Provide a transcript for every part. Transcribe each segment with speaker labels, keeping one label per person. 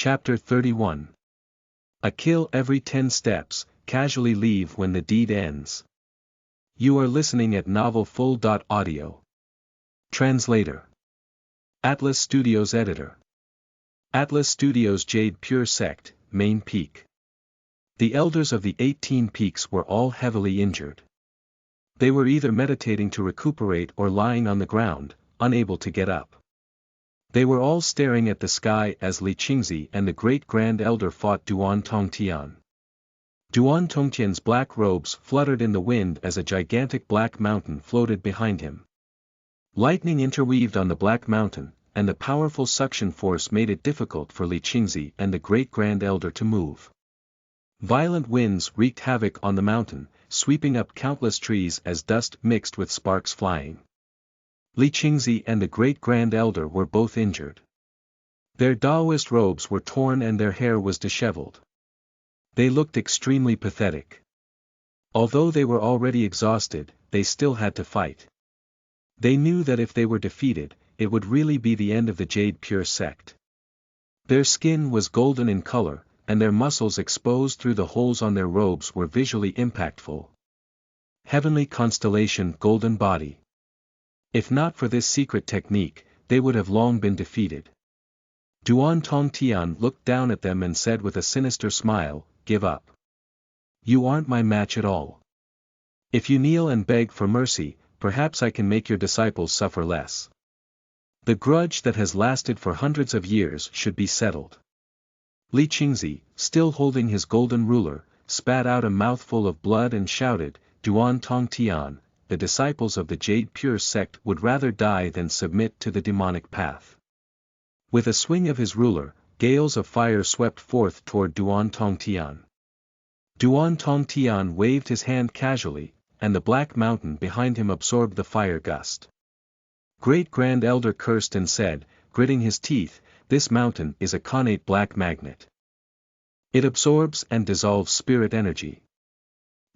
Speaker 1: Chapter 31. A kill every 10 steps, casually leave when the deed ends. You are listening at novelfull.audio. Translator. Atlas Studios Editor. Atlas Studios Jade Pure Sect, Main Peak. The elders of the 18 peaks were all heavily injured. They were either meditating to recuperate or lying on the ground, unable to get up. They were all staring at the sky as Li Qingzi and the great grand elder fought Duan Tongtian. Duan Tongtian's black robes fluttered in the wind as a gigantic black mountain floated behind him. Lightning interweaved on the black mountain, and the powerful suction force made it difficult for Li Qingzi and the great grand elder to move. Violent winds wreaked havoc on the mountain, sweeping up countless trees as dust mixed with sparks flying. Li Qingzi and the great grand elder were both injured. Their Taoist robes were torn and their hair was disheveled. They looked extremely pathetic. Although they were already exhausted, they still had to fight. They knew that if they were defeated, it would really be the end of the Jade Pure Sect. Their skin was golden in color, and their muscles exposed through the holes on their robes were visually impactful. Heavenly constellation golden body. If not for this secret technique, they would have long been defeated. Duan Tongtian looked down at them and said with a sinister smile, "Give up. You aren't my match at all. If you kneel and beg for mercy, perhaps I can make your disciples suffer less. The grudge that has lasted for hundreds of years should be settled." Li Qingzi, still holding his golden ruler, spat out a mouthful of blood and shouted, "Duan Tongtian, the disciples of the Jade Pure Sect would rather die than submit to the demonic path." With a swing of his ruler, gales of fire swept forth toward Duan Tongtian. Duan Tongtian waved his hand casually, and the black mountain behind him absorbed the fire gust. Great Grand Elder cursed and said, gritting his teeth, "This mountain is a connate black magnet. It absorbs and dissolves spirit energy.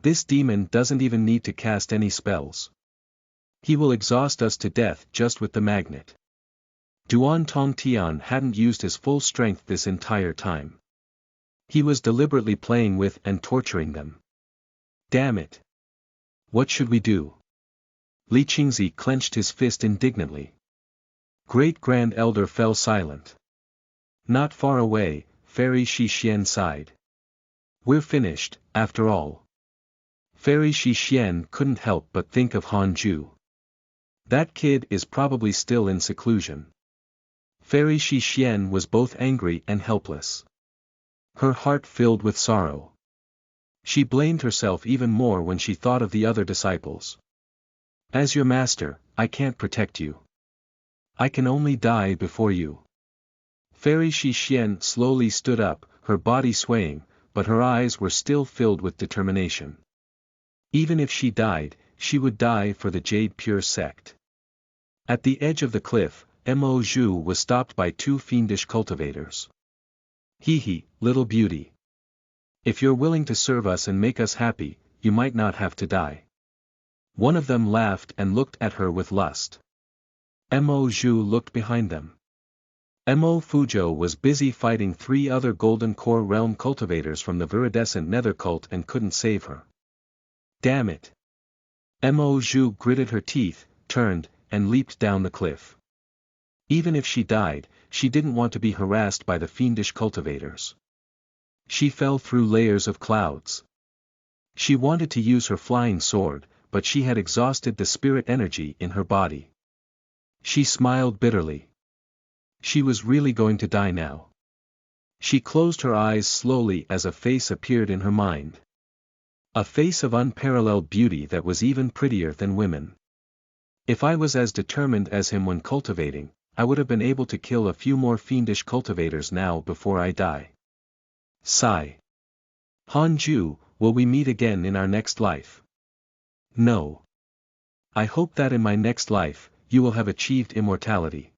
Speaker 1: This demon doesn't even need to cast any spells. He will exhaust us to death just with the magnet." Duan Tongtian hadn't used his full strength this entire time. He was deliberately playing with and torturing them. "Damn it! What should we do?" Li Qingzi clenched his fist indignantly. Great Grand Elder fell silent. Not far away, Fairy Shi Xian sighed. "We're finished, after all." Fairy Shi Xian couldn't help but think of Han Ju. That kid is probably still in seclusion. Fairy Shi Xian was both angry and helpless. Her heart filled with sorrow. She blamed herself even more when she thought of the other disciples. "As your master, I can't protect you. I can only die before you." Fairy Shi Xian slowly stood up, her body swaying, but her eyes were still filled with determination. Even if she died, she would die for the Jade Pure Sect. At the edge of the cliff, Mo Zhu was stopped by two fiendish cultivators. "Hee, little beauty. If you're willing to serve us and make us happy, you might not have to die." One of them laughed and looked at her with lust. Mo Zhu looked behind them. Mo Fuzhou was busy fighting three other Golden Core Realm cultivators from the Viridescent Nether cult and couldn't save her. "Damn it." Mo Zhu gritted her teeth, turned, and leaped down the cliff. Even if she died, she didn't want to be harassed by the fiendish cultivators. She fell through layers of clouds. She wanted to use her flying sword, but she had exhausted the spirit energy in her body. She smiled bitterly. She was really going to die now. She closed her eyes slowly as a face appeared in her mind. A face of unparalleled beauty that was even prettier than women. "If I was as determined as him when cultivating, I would have been able to kill a few more fiendish cultivators now before I die." Sigh. "Han Ju, will we meet again in our next life?" "No. I hope that in my next life, you will have achieved immortality."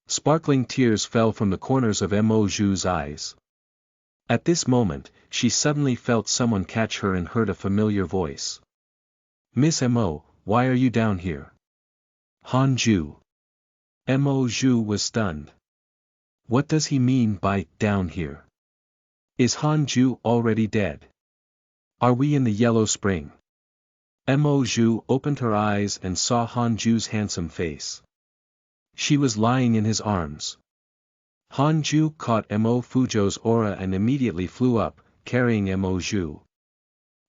Speaker 1: Sparkling tears fell from the corners of Mo Zhu's eyes. At this moment, she suddenly felt someone catch her and heard a familiar voice. "Miss Mo, why are you down here?" "Han Ju." Mo Zhu was stunned. What does he mean by down here? Is Han Ju already dead? Are we in the Yellow Spring? Mo Ju opened her eyes and saw Han Ju's handsome face. She was lying in his arms. Han Ju caught Mo Fujo's aura and immediately flew up, carrying Mo Ju.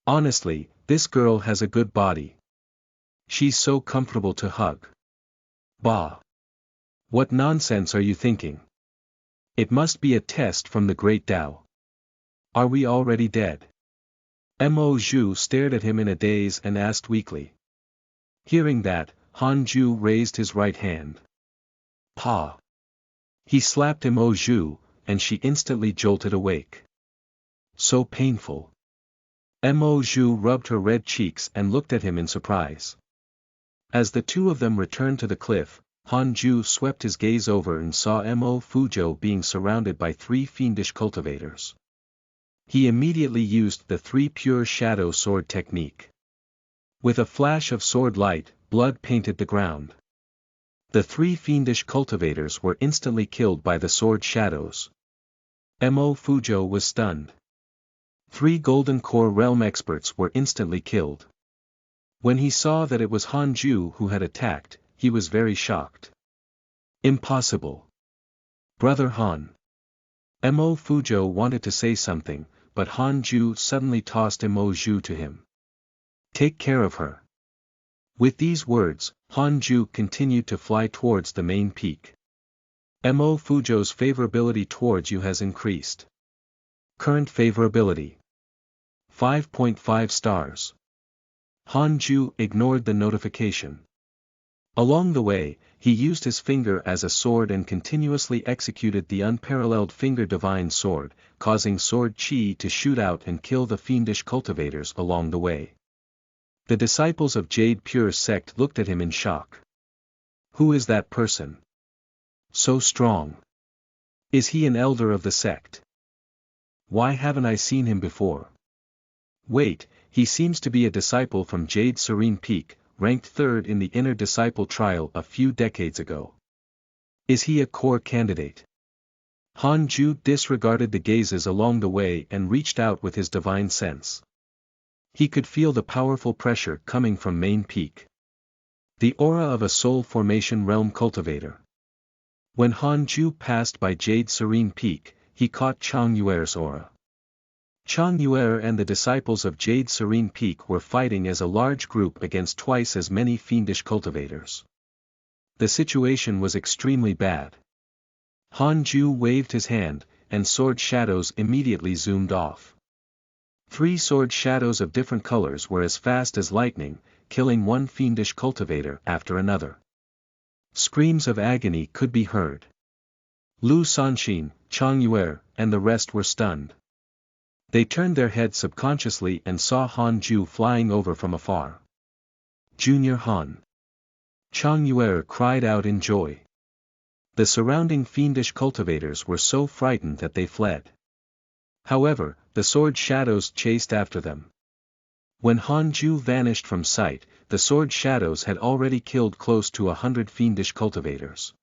Speaker 1: Honestly, this girl has a good body. She's so comfortable to hug. Bah! What nonsense are you thinking? It must be a test from the great Tao. Are we already dead? Mo Ju stared at him in a daze and asked weakly. Hearing that, Han Ju raised his right hand. Pa! He slapped Mo Ju, and she instantly jolted awake. So painful. Mo Ju rubbed her red cheeks and looked at him in surprise. As the two of them returned to the cliff, Han Ju swept his gaze over and saw Mo Fujo being surrounded by 3 fiendish cultivators. He immediately used the 3 pure shadow sword technique. With a flash of sword light, blood painted the ground. The 3 fiendish cultivators were instantly killed by the sword shadows. Mo Fujo was stunned. 3 Golden Core Realm experts were instantly killed. When he saw that it was Han Ju who had attacked, he was very shocked. Impossible. Brother Han. Mo Fujo wanted to say something, but Han Ju suddenly tossed Mo Ju to him. Take care of her. With these words, Han Ju continued to fly towards the main peak. Mo Fujo's favorability towards you has increased. Current favorability. 5.5 stars. Han Ju ignored the notification. Along the way, he used his finger as a sword and continuously executed the unparalleled finger divine sword, causing sword chi to shoot out and kill the fiendish cultivators along the way. The disciples of Jade Pure sect looked at him in shock. Who is that person? So strong. Is he an elder of the sect? Why haven't I seen him before? Wait, he seems to be a disciple from Jade Serene Peak, ranked 3rd in the inner disciple trial a few decades ago. Is he a core candidate? Han Ju disregarded the gazes along the way and reached out with his divine sense. He could feel the powerful pressure coming from main peak. The aura of a soul formation realm cultivator. When Han Ju passed by Jade Serene Peak, he caught Chang Yuer's aura. Chang Yuer and the disciples of Jade Serene Peak were fighting as a large group against twice as many fiendish cultivators. The situation was extremely bad. Han Ju waved his hand, and sword shadows immediately zoomed off. 3 sword shadows of different colors were as fast as lightning, killing one fiendish cultivator after another. Screams of agony could be heard. Lu Sanxin, Chang Yuer, and the rest were stunned. They turned their heads subconsciously and saw Han Ju flying over from afar. Junior Han. Chang Yuer cried out in joy. The surrounding fiendish cultivators were so frightened that they fled. However, the sword shadows chased after them. When Han Ju vanished from sight, the sword shadows had already killed close to 100 fiendish cultivators.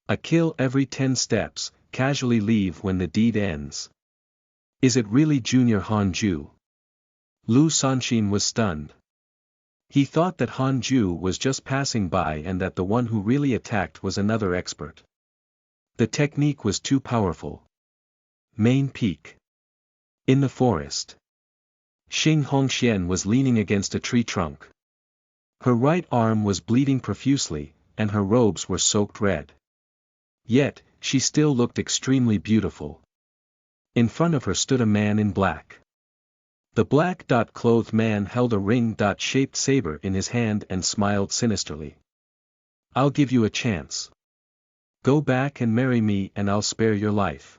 Speaker 1: A kill every 10 steps, casually leave when the deed ends. Is it really Junior Han Ju? Lu Sanxin was stunned. He thought that Han Ju was just passing by and that the one who really attacked was another expert. The technique was too powerful. Main peak. In the forest. Xing Hongxian was leaning against a tree trunk. Her right arm was bleeding profusely, and her robes were soaked red. Yet, she still looked extremely beautiful. In front of her stood a man in black. The black-clothed man held a ring-shaped saber in his hand and smiled sinisterly. I'll give you a chance. Go back and marry me and I'll spare your life.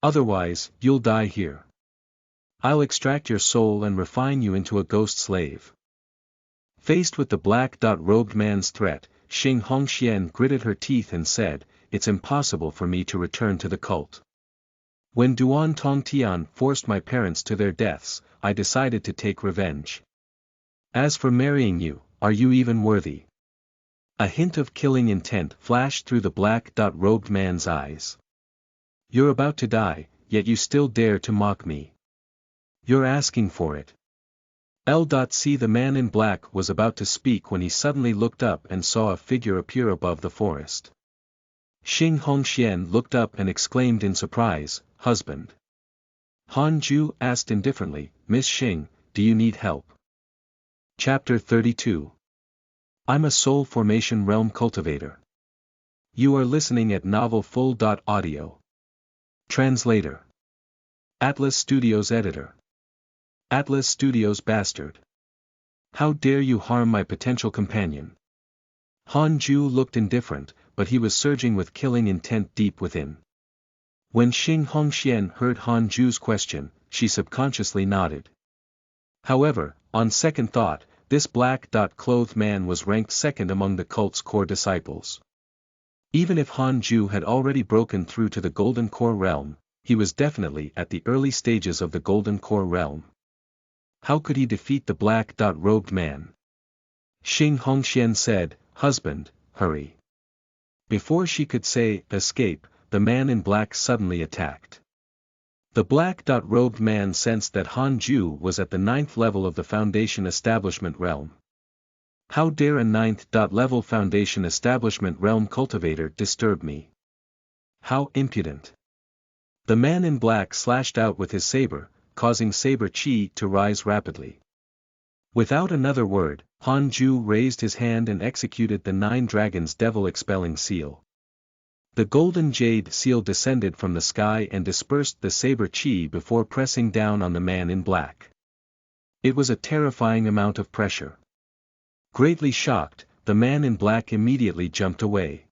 Speaker 1: Otherwise, you'll die here. I'll extract your soul and refine you into a ghost slave. Faced with the black-robed man's threat, Xing Hongxian gritted her teeth and said, It's impossible for me to return to the cult. When Duan Tongtian forced my parents to their deaths, I decided to take revenge. As for marrying you, are you even worthy? A hint of killing intent flashed through the black-robed man's eyes. You're about to die, yet you still dare to mock me. You're asking for it. L.C. The man in black was about to speak when he suddenly looked up and saw a figure appear above the forest. Xing Hongxian looked up and exclaimed in surprise, "Husband." Han Ju asked indifferently, "Miss Xing, do you need help?" Chapter 32. I'm a soul formation realm cultivator. You are listening at novelfull.audio. Translator. Atlas Studios Editor. Atlas Studios Bastard. How dare you harm my potential companion? Han Ju looked indifferent, but he was surging with killing intent deep within. When Xing Hongxian heard Han Ju's question, she subconsciously nodded. However, on second thought, this black-clothed man was ranked second among the cult's core disciples. Even if Han Ju had already broken through to the Golden Core realm, he was definitely at the early stages of the Golden Core realm. How could he defeat the black-robed man? Xing Hongxian said, "Husband, hurry." Before she could say, "escape," the man in black suddenly attacked. The black-robed man sensed that Han Ju was at the 9th level of the Foundation Establishment realm. How dare a 9th level Foundation Establishment realm cultivator disturb me? How impudent! The man in black slashed out with his saber, causing saber chi to rise rapidly. Without another word, Han Ju raised his hand and executed the 9 dragons devil-expelling seal. The golden jade seal descended from the sky and dispersed the saber chi before pressing down on the man in black. It was a terrifying amount of pressure. Greatly shocked, the man in black immediately jumped away.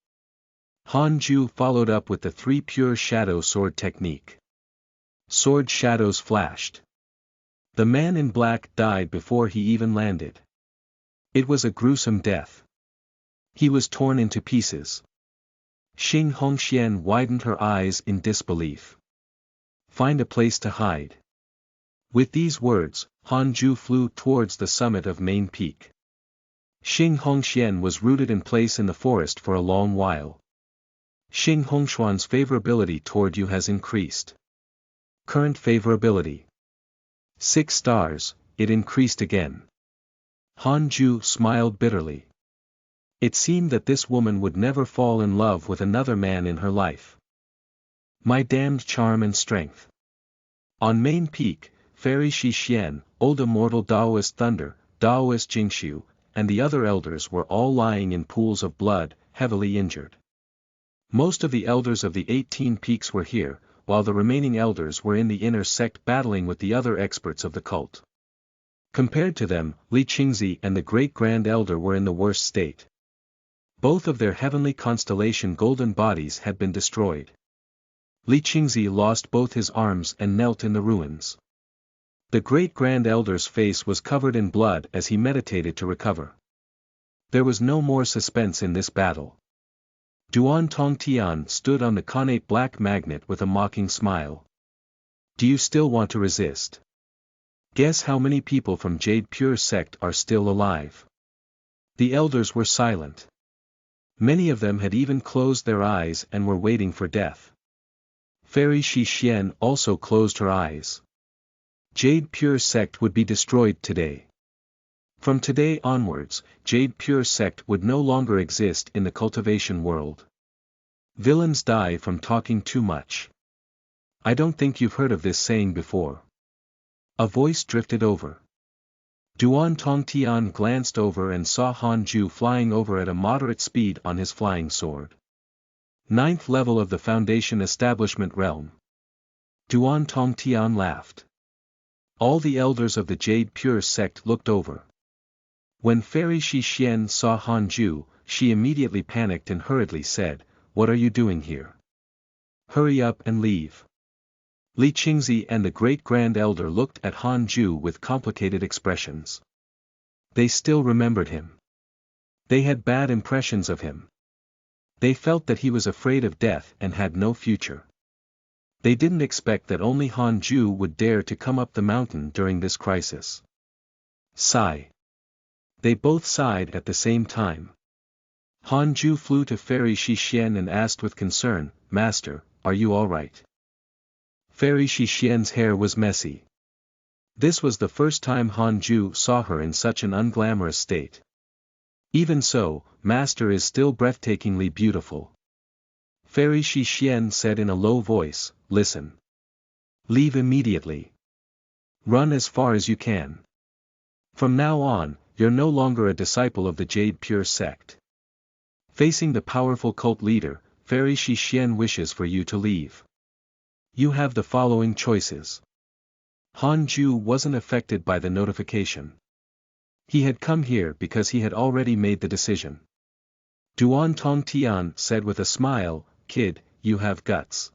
Speaker 1: Han Ju followed up with the 3 pure shadow sword technique. Sword shadows flashed. The man in black died before he even landed. It was a gruesome death. He was torn into pieces. Xing Hongxian widened her eyes in disbelief. Find a place to hide. With these words, Han Ju flew towards the summit of Main Peak. Xing Hongxian was rooted in place in the forest for a long while. Xing Hongshuan's favorability toward you has increased. Current favorability. 6 stars, it increased again. Han Ju smiled bitterly. It seemed that this woman would never fall in love with another man in her life. My damned charm and strength. On Main Peak, Fairy Shi Xian, Old Immortal Daoist Thunder, Daoist Jingxiu, and the other elders were all lying in pools of blood, heavily injured. Most of the elders of the 18 peaks were here, while the remaining elders were in the inner sect battling with the other experts of the cult. Compared to them, Li Qingzi and the Great Grand Elder were in the worst state. Both of their heavenly constellation golden bodies had been destroyed. Li Qingzi lost both his arms and knelt in the ruins. The Great Grand Elder's face was covered in blood as he meditated to recover. There was no more suspense in this battle. Duan Tongtian stood on the connate black magnet with a mocking smile. Do you still want to resist? Guess how many people from Jade Pure sect are still alive? The elders were silent. Many of them had even closed their eyes and were waiting for death. Fairy Shi Xian also closed her eyes. Jade Pure sect would be destroyed today. From today onwards, Jade Pure sect would no longer exist in the cultivation world. Villains die from talking too much. I don't think you've heard of this saying before. A voice drifted over. Duan Tongtian glanced over and saw Han Ju flying over at a moderate speed on his flying sword. 9th level of the Foundation Establishment realm. Duan Tongtian laughed. All the elders of the Jade Pure sect looked over. When Fairy Shi Xian saw Han Ju, she immediately panicked and hurriedly said, "What are you doing here? Hurry up and leave." Li Qingzi and the Great Grand Elder looked at Han Ju with complicated expressions. They still remembered him. They had bad impressions of him. They felt that he was afraid of death and had no future. They didn't expect that only Han Ju would dare to come up the mountain during this crisis. Sigh. They both sighed at the same time. Han Ju flew to Fairy Shi Xian and asked with concern, "Master, are you alright? Fairy Shixian's hair was messy. This was the first time Han Ju saw her in such an unglamorous state. Even so, Master is still breathtakingly beautiful. Fairy Shixian said in a low voice, listen. Leave immediately. Run as far as you can. From now on, you're no longer a disciple of the Jade Pure sect. Facing the powerful cult leader, Fairy Shixian wishes for you to leave. You have the following choices. Han Ju wasn't affected by the notification. He had come here because he had already made the decision. Duan Tongtian said with a smile, kid, you have guts.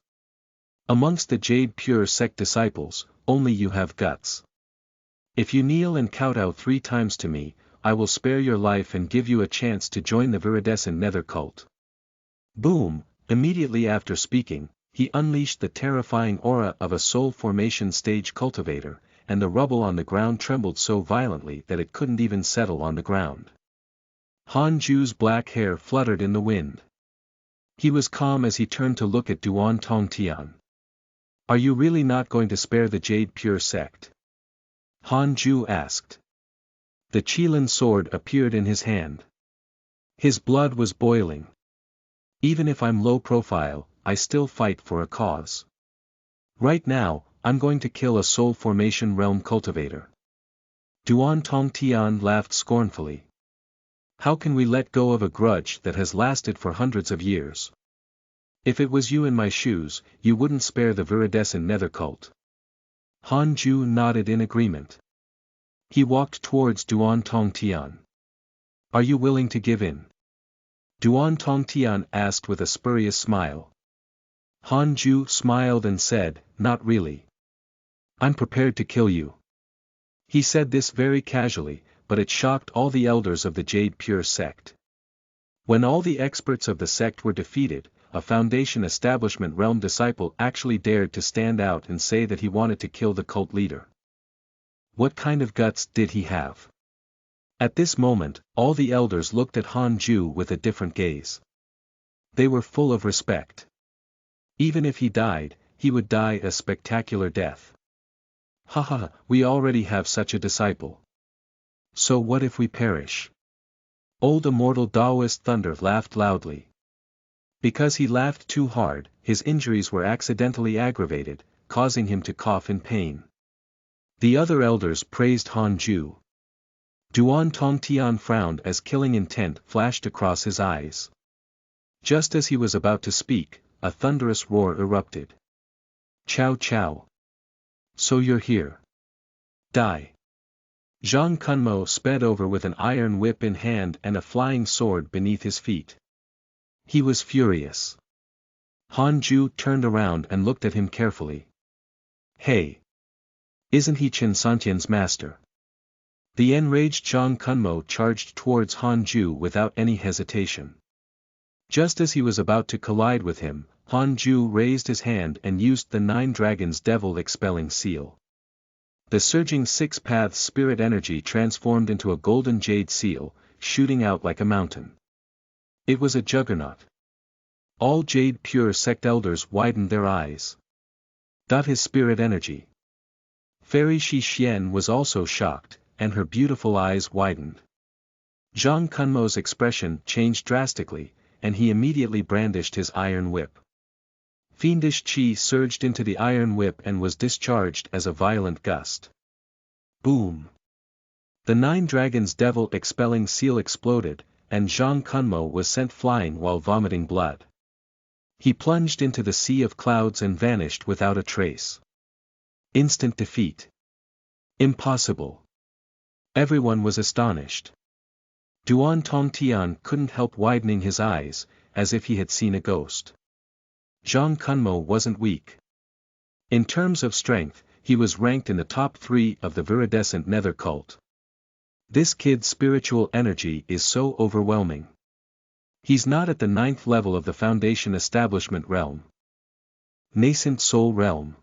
Speaker 1: Amongst the Jade Pure sect disciples, only you have guts. If you kneel and kowtow 3 times to me, I will spare your life and give you a chance to join the Viridescent Nether cult. Boom! Immediately after speaking, he unleashed the terrifying aura of a soul formation stage cultivator, and the rubble on the ground trembled so violently that it couldn't even settle on the ground. Han Ju's black hair fluttered in the wind. He was calm as he turned to look at Duan Tongtian. Are you really not going to spare the Jade Pure sect? Han Ju asked. The Qilin sword appeared in his hand. His blood was boiling. Even if I'm low profile, I still fight for a cause. Right now, I'm going to kill a soul formation realm cultivator. Duan Tongtian laughed scornfully. How can we let go of a grudge that has lasted for hundreds of years? If it was you in my shoes, you wouldn't spare the Viridescent Nether cult. Han Ju nodded in agreement. He walked towards Duan Tongtian. Are you willing to give in? Duan Tongtian asked with a spurious smile. Han Ju smiled and said, not really. I'm prepared to kill you. He said this very casually, but it shocked all the elders of the Jade Pure sect. When all the experts of the sect were defeated, a Foundation Establishment Realm disciple actually dared to stand out and say that he wanted to kill the cult leader. What kind of guts did he have? At this moment, all the elders looked at Han Ju with a different gaze. They were full of respect. Even if he died, he would die a spectacular death. Haha, we already have such a disciple. So what if we perish? Old immortal Taoist Thunder laughed loudly. Because he laughed too hard, his injuries were accidentally aggravated, causing him to cough in pain. The other elders praised Han Ju. Duan Tongtian frowned as killing intent flashed across his eyes. Just as he was about to speak, a thunderous roar erupted. Chow chow. So you're here. Die. Zhang Kunmo sped over with an iron whip in hand and a flying sword beneath his feet. He was furious. Han Ju turned around and looked at him carefully. Hey! Isn't he Chen Santian's master? The enraged Zhang Kunmo charged towards Han Ju without any hesitation. Just as he was about to collide with him, Han Ju raised his hand and used the 9 Dragons Devil Expelling Seal. The surging 6 Paths spirit energy transformed into a golden jade seal, shooting out like a mountain. It was a juggernaut. All Jade Pure sect elders widened their eyes. His spirit energy. Fairy Shixian was also shocked, and her beautiful eyes widened. Zhang Kunmo's expression changed drastically, and he immediately brandished his iron whip. Fiendish chi surged into the iron whip and was discharged as a violent gust. Boom! The 9 Dragons Devil Expelling Seal exploded, and Zhang Kunmo was sent flying while vomiting blood. He plunged into the sea of clouds and vanished without a trace. Instant defeat. Impossible. Everyone was astonished. Duan Tongtian couldn't help widening his eyes, as if he had seen a ghost. Zhang Kunmo wasn't weak. In terms of strength, he was ranked in the top 3 of the Viridescent Nether cult. This kid's spiritual energy is so overwhelming. He's not at the 9th level of the Foundation Establishment Realm. Nascent Soul Realm.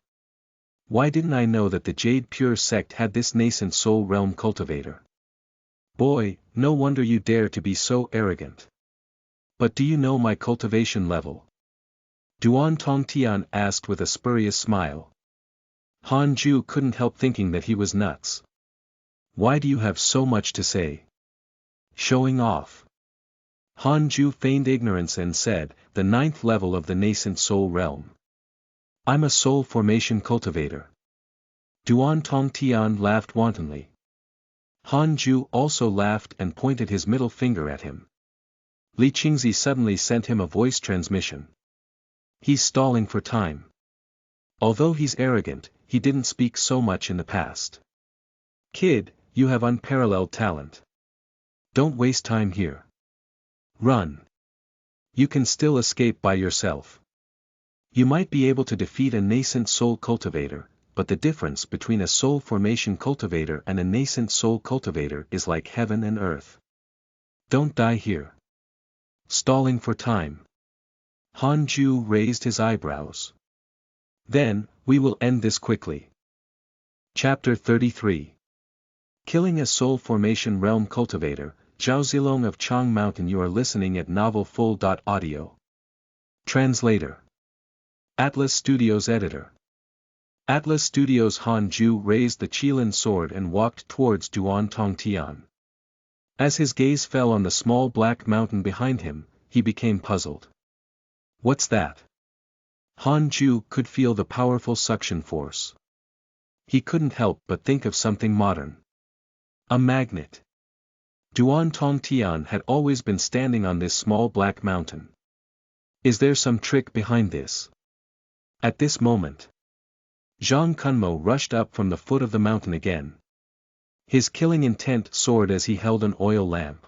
Speaker 1: Why didn't I know that the Jade Pure sect had this nascent soul realm cultivator? Boy, no wonder you dare to be so arrogant. But do you know my cultivation level? Duan Tongtian asked with a spurious smile. Han Ju couldn't help thinking that he was nuts. Why do you have so much to say? Showing off. Han Ju feigned ignorance and said, the 9th level of the nascent soul realm. I'm a soul formation cultivator. Duan Tongtian laughed wantonly. Han Ju also laughed and pointed his middle finger at him. Li Qingzi suddenly sent him a voice transmission. He's stalling for time. Although he's arrogant, he didn't speak so much in the past. Kid, you have unparalleled talent. Don't waste time here. Run. You can still escape by yourself. You might be able to defeat a nascent soul cultivator, but the difference between a soul formation cultivator and a nascent soul cultivator is like heaven and earth. Don't die here. Stalling for time. Han Ju raised his eyebrows. Then, we will end this quickly. Chapter 33. Killing a soul formation realm cultivator, Zhao Zilong of Chang Mountain. You are listening at novelfull.audio. Translator. Atlas Studios Editor. Atlas Studios. Han Ju raised the Qilin sword and walked towards Duan Tongtian. As his gaze fell on the small black mountain behind him, he became puzzled. What's that? Han Ju could feel the powerful suction force. He couldn't help but think of something modern. A magnet. Duan Tongtian had always been standing on this small black mountain. Is there some trick behind this? At this moment, Zhang Kunmo rushed up from the foot of the mountain again. His killing intent soared as he held an oil lamp.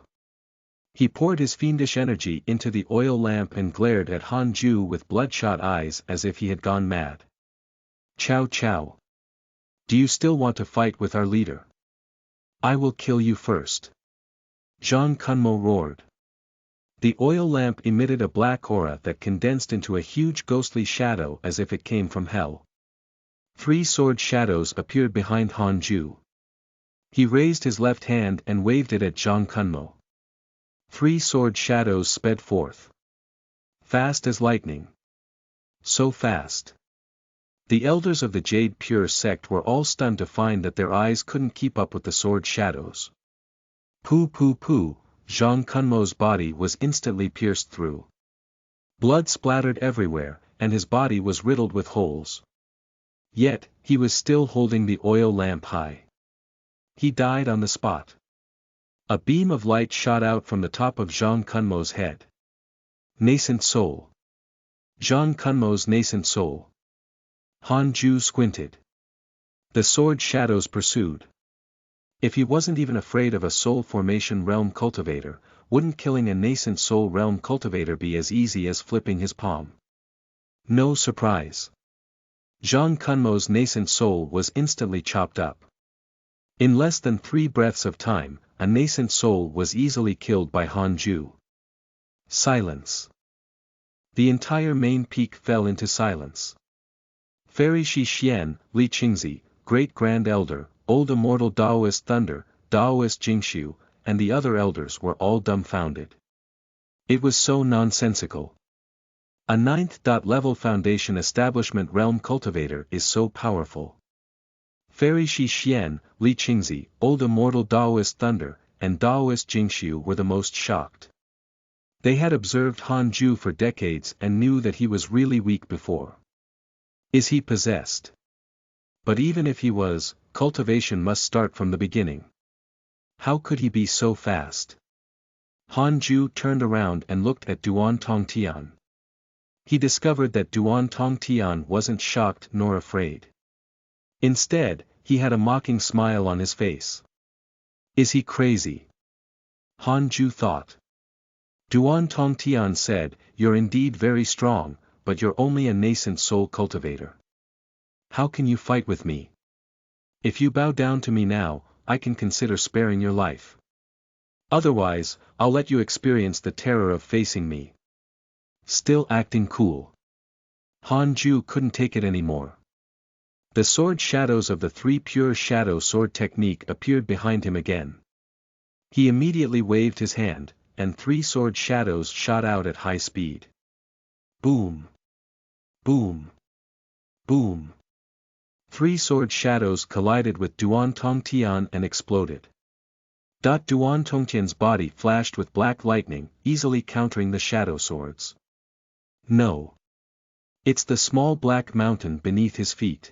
Speaker 1: He poured his fiendish energy into the oil lamp and glared at Han Ju with bloodshot eyes as if he had gone mad. Chow chow. Do you still want to fight with our leader? I will kill you first. Zhang Kunmo roared. The oil lamp emitted a black aura that condensed into a huge ghostly shadow as if it came from hell. 3 sword shadows appeared behind Han Ju. He raised his left hand and waved it at Zhang Kunmo. 3 sword shadows sped forth. Fast as lightning. So fast. The elders of the Jade Pure sect were all stunned to find that their eyes couldn't keep up with the sword shadows. Pooh pooh pooh, Zhang Kunmo's body was instantly pierced through. Blood splattered everywhere, and his body was riddled with holes. Yet, he was still holding the oil lamp high. He died on the spot. A beam of light shot out from the top of Zhang Kunmo's head. Nascent soul. Zhang Kunmo's nascent soul. Han Ju squinted. The sword shadows pursued. If he wasn't even afraid of a soul formation realm cultivator, wouldn't killing a nascent soul realm cultivator be as easy as flipping his palm? No surprise. Zhang Kunmo's nascent soul was instantly chopped up. In less than 3 breaths of time, a nascent soul was easily killed by Han Ju. Silence. The entire main peak fell into silence. Fairy Shi Xian, Li Qingzi, Great Grand Elder, Old Immortal Daoist Thunder, Daoist Jingxiu, and the other elders were all dumbfounded. It was so nonsensical. A 9th level foundation establishment realm cultivator is so powerful. Fairy Shi Xian, Li Qingzi, Old Immortal Daoist Thunder, and Daoist Jingxiu were the most shocked. They had observed Han Ju for decades and knew that he was really weak before. Is he possessed? But even if he was, cultivation must start from the beginning. How could he be so fast? Han Ju turned around and looked at Duan Tongtian. He discovered that Duan Tongtian wasn't shocked nor afraid. Instead, he had a mocking smile on his face. Is he crazy? Han Ju thought. Duan Tongtian said, you're indeed very strong, but you're only a nascent soul cultivator. How can you fight with me? If you bow down to me now, I can consider sparing your life. Otherwise, I'll let you experience the terror of facing me. Still acting cool. Han Ju couldn't take it anymore. The sword shadows of the 3 pure shadow sword technique appeared behind him again. He immediately waved his hand, and 3 sword shadows shot out at high speed. Boom! Boom. Boom. Three sword shadows collided with Duan Tongtian and exploded. Duan Tongtian's body flashed with black lightning, easily countering the shadow swords. No. It's the small black mountain beneath his feet.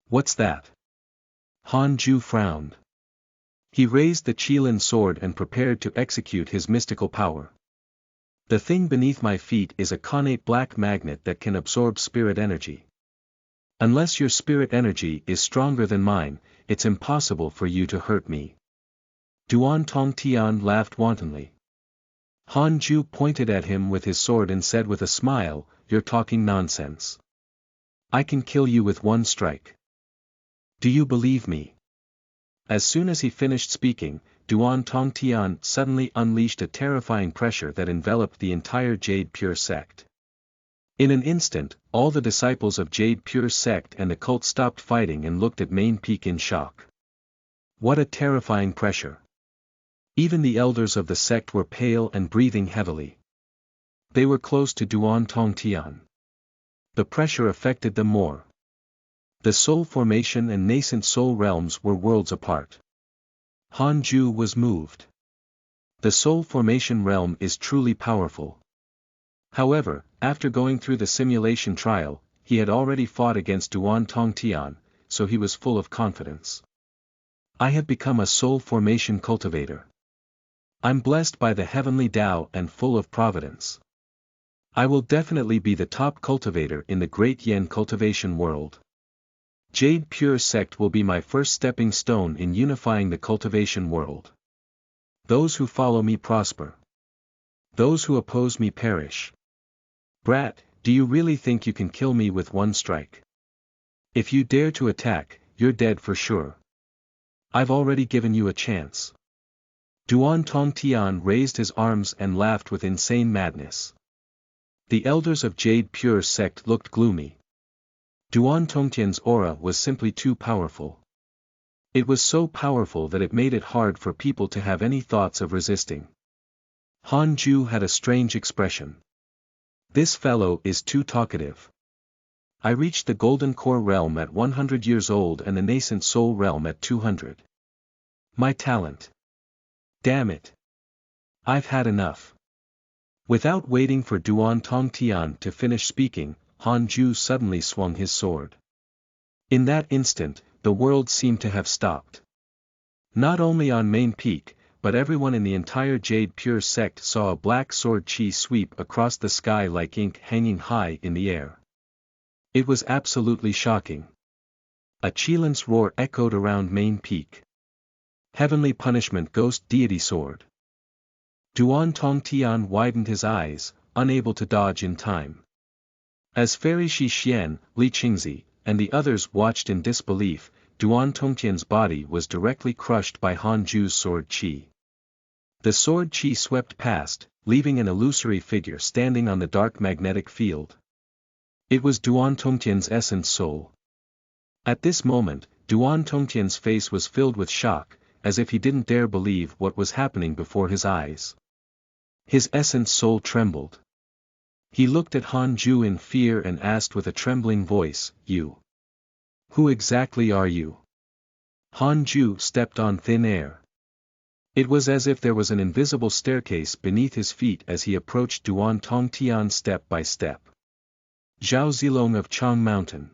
Speaker 1: What's that? Han Ju frowned. He raised the Qilin sword and prepared to execute his mystical power. The thing beneath my feet is a connate black magnet that can absorb spirit energy. Unless your spirit energy is stronger than mine, it's impossible for you to hurt me. Duan Tongtian laughed wantonly. Han Ju pointed at him with his sword and said with a smile, "You're talking nonsense. I can kill you with one strike. Do you believe me?" As soon as he finished speaking, Duan Tongtian suddenly unleashed a terrifying pressure that enveloped the entire Jade Pure sect. In an instant, all the disciples of Jade Pure sect and the cult stopped fighting and looked at Main Peak in shock. What a terrifying pressure! Even the elders of the sect were pale and breathing heavily. They were close to Duan Tongtian. The pressure affected them more. The soul formation and nascent soul realms were worlds apart. Han Ju was moved. The soul formation realm is truly powerful. However, after going through the simulation trial, he had already fought against Duan Tongtian, so he was full of confidence. I have become a soul formation cultivator. I'm blessed by the heavenly Tao and full of providence. I will definitely be the top cultivator in the great Yen cultivation world. Jade Pure sect will be my first stepping stone in unifying the cultivation world. Those who follow me prosper. Those who oppose me perish. Brat, do you really think you can kill me with one strike? If you dare to attack, you're dead for sure. I've already given you a chance. Duan Tongtian raised his arms and laughed with insane madness. The elders of Jade Pure sect looked gloomy. Duan Tongtian's aura was simply too powerful. It was so powerful that it made it hard for people to have any thoughts of resisting. Han Ju had a strange expression. This fellow is too talkative. I reached the Golden Core realm at 100 years old and the Nascent Soul realm at 200. My talent. Damn it. I've had enough. Without waiting for Duan Tongtian to finish speaking, Han Ju suddenly swung his sword. In that instant, the world seemed to have stopped. Not only on Main Peak, but everyone in the entire Jade Pure sect saw a black sword chi sweep across the sky like ink hanging high in the air. It was absolutely shocking. A Qilin's roar echoed around Main Peak. Heavenly punishment ghost deity sword. Duan Tongtian widened his eyes, unable to dodge in time. As Fairy Shi Xian, Li Qingzi, and the others watched in disbelief, Duan Tongtian's body was directly crushed by Han Ju's sword chi. The sword chi swept past, leaving an illusory figure standing on the dark magnetic field. It was Duan Tongtian's essence soul. At this moment, Duan Tongtian's face was filled with shock, as if he didn't dare believe what was happening before his eyes. His essence soul trembled. He looked at Han Ju in fear and asked with a trembling voice, "You? Who exactly are you?" Han Ju stepped on thin air. It was as if there was an invisible staircase beneath his feet as he approached Duan Tongtian step by step. Zhao Zilong of Chang Mountain.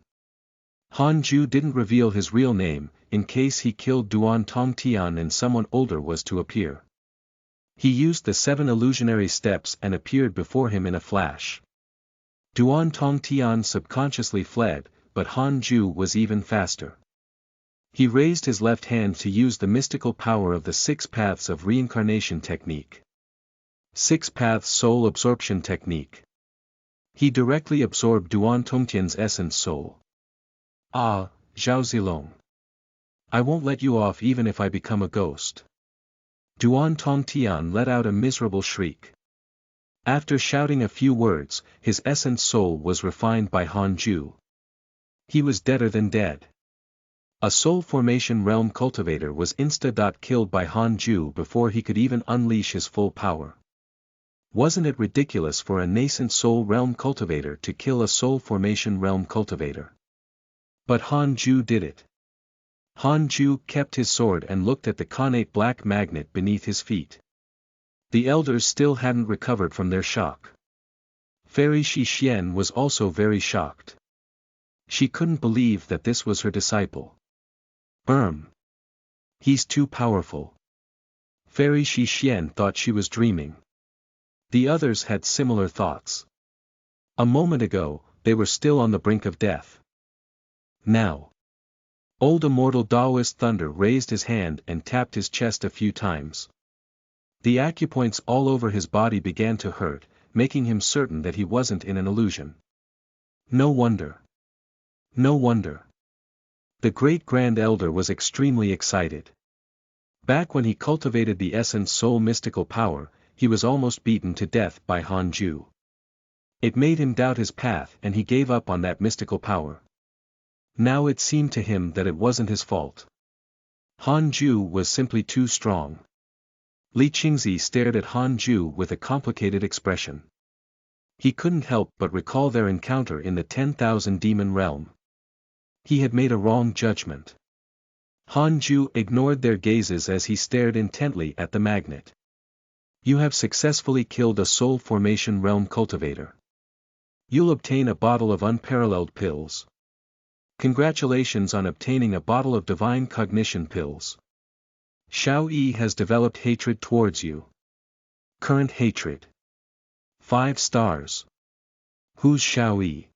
Speaker 1: Han Ju didn't reveal his real name, in case he killed Duan Tongtian and someone older was to appear. He used the 7 illusionary steps and appeared before him in a flash. Duan Tongtian subconsciously fled, but Han Ju was even faster. He raised his left hand to use the mystical power of the 6 paths of reincarnation technique. 6 paths soul absorption technique. He directly absorbed Duan Tongtian's essence soul. Ah, Zhao Zilong. I won't let you off even if I become a ghost. Duan Tongtian let out a miserable shriek. After shouting a few words, his essence soul was refined by Han Ju. He was deader than dead. A soul formation realm cultivator was insta-killed by Han Ju before he could even unleash his full power. Wasn't it ridiculous for a nascent soul realm cultivator to kill a soul formation realm cultivator? But Han Ju did it. Han Ju kept his sword and looked at the connate black magnet beneath his feet. The elders still hadn't recovered from their shock. Fairy Shi Xian was also very shocked. She couldn't believe that this was her disciple. He's too powerful. Fairy Shi Xian thought she was dreaming. The others had similar thoughts. A moment ago, they were still on the brink of death. Now. Old immortal Taoist Thunder raised his hand and tapped his chest a few times. The acupoints all over his body began to hurt, making him certain that he wasn't in an illusion. No wonder. No wonder. The great grand elder was extremely excited. Back when he cultivated the essence soul mystical power, he was almost beaten to death by Han Ju. It made him doubt his path and he gave up on that mystical power. Now it seemed to him that it wasn't his fault. Han Ju was simply too strong. Li Qingzi stared at Han Ju with a complicated expression. He couldn't help but recall their encounter in the 10,000 demon realm. He had made a wrong judgment. Han Ju ignored their gazes as he stared intently at the magnet. You have successfully killed a soul formation realm cultivator. You'll obtain a bottle of unparalleled pills. Congratulations on obtaining a bottle of divine cognition pills. Xiao Yi has developed hatred towards you. Current hatred. 5 stars. Who's Xiao Yi?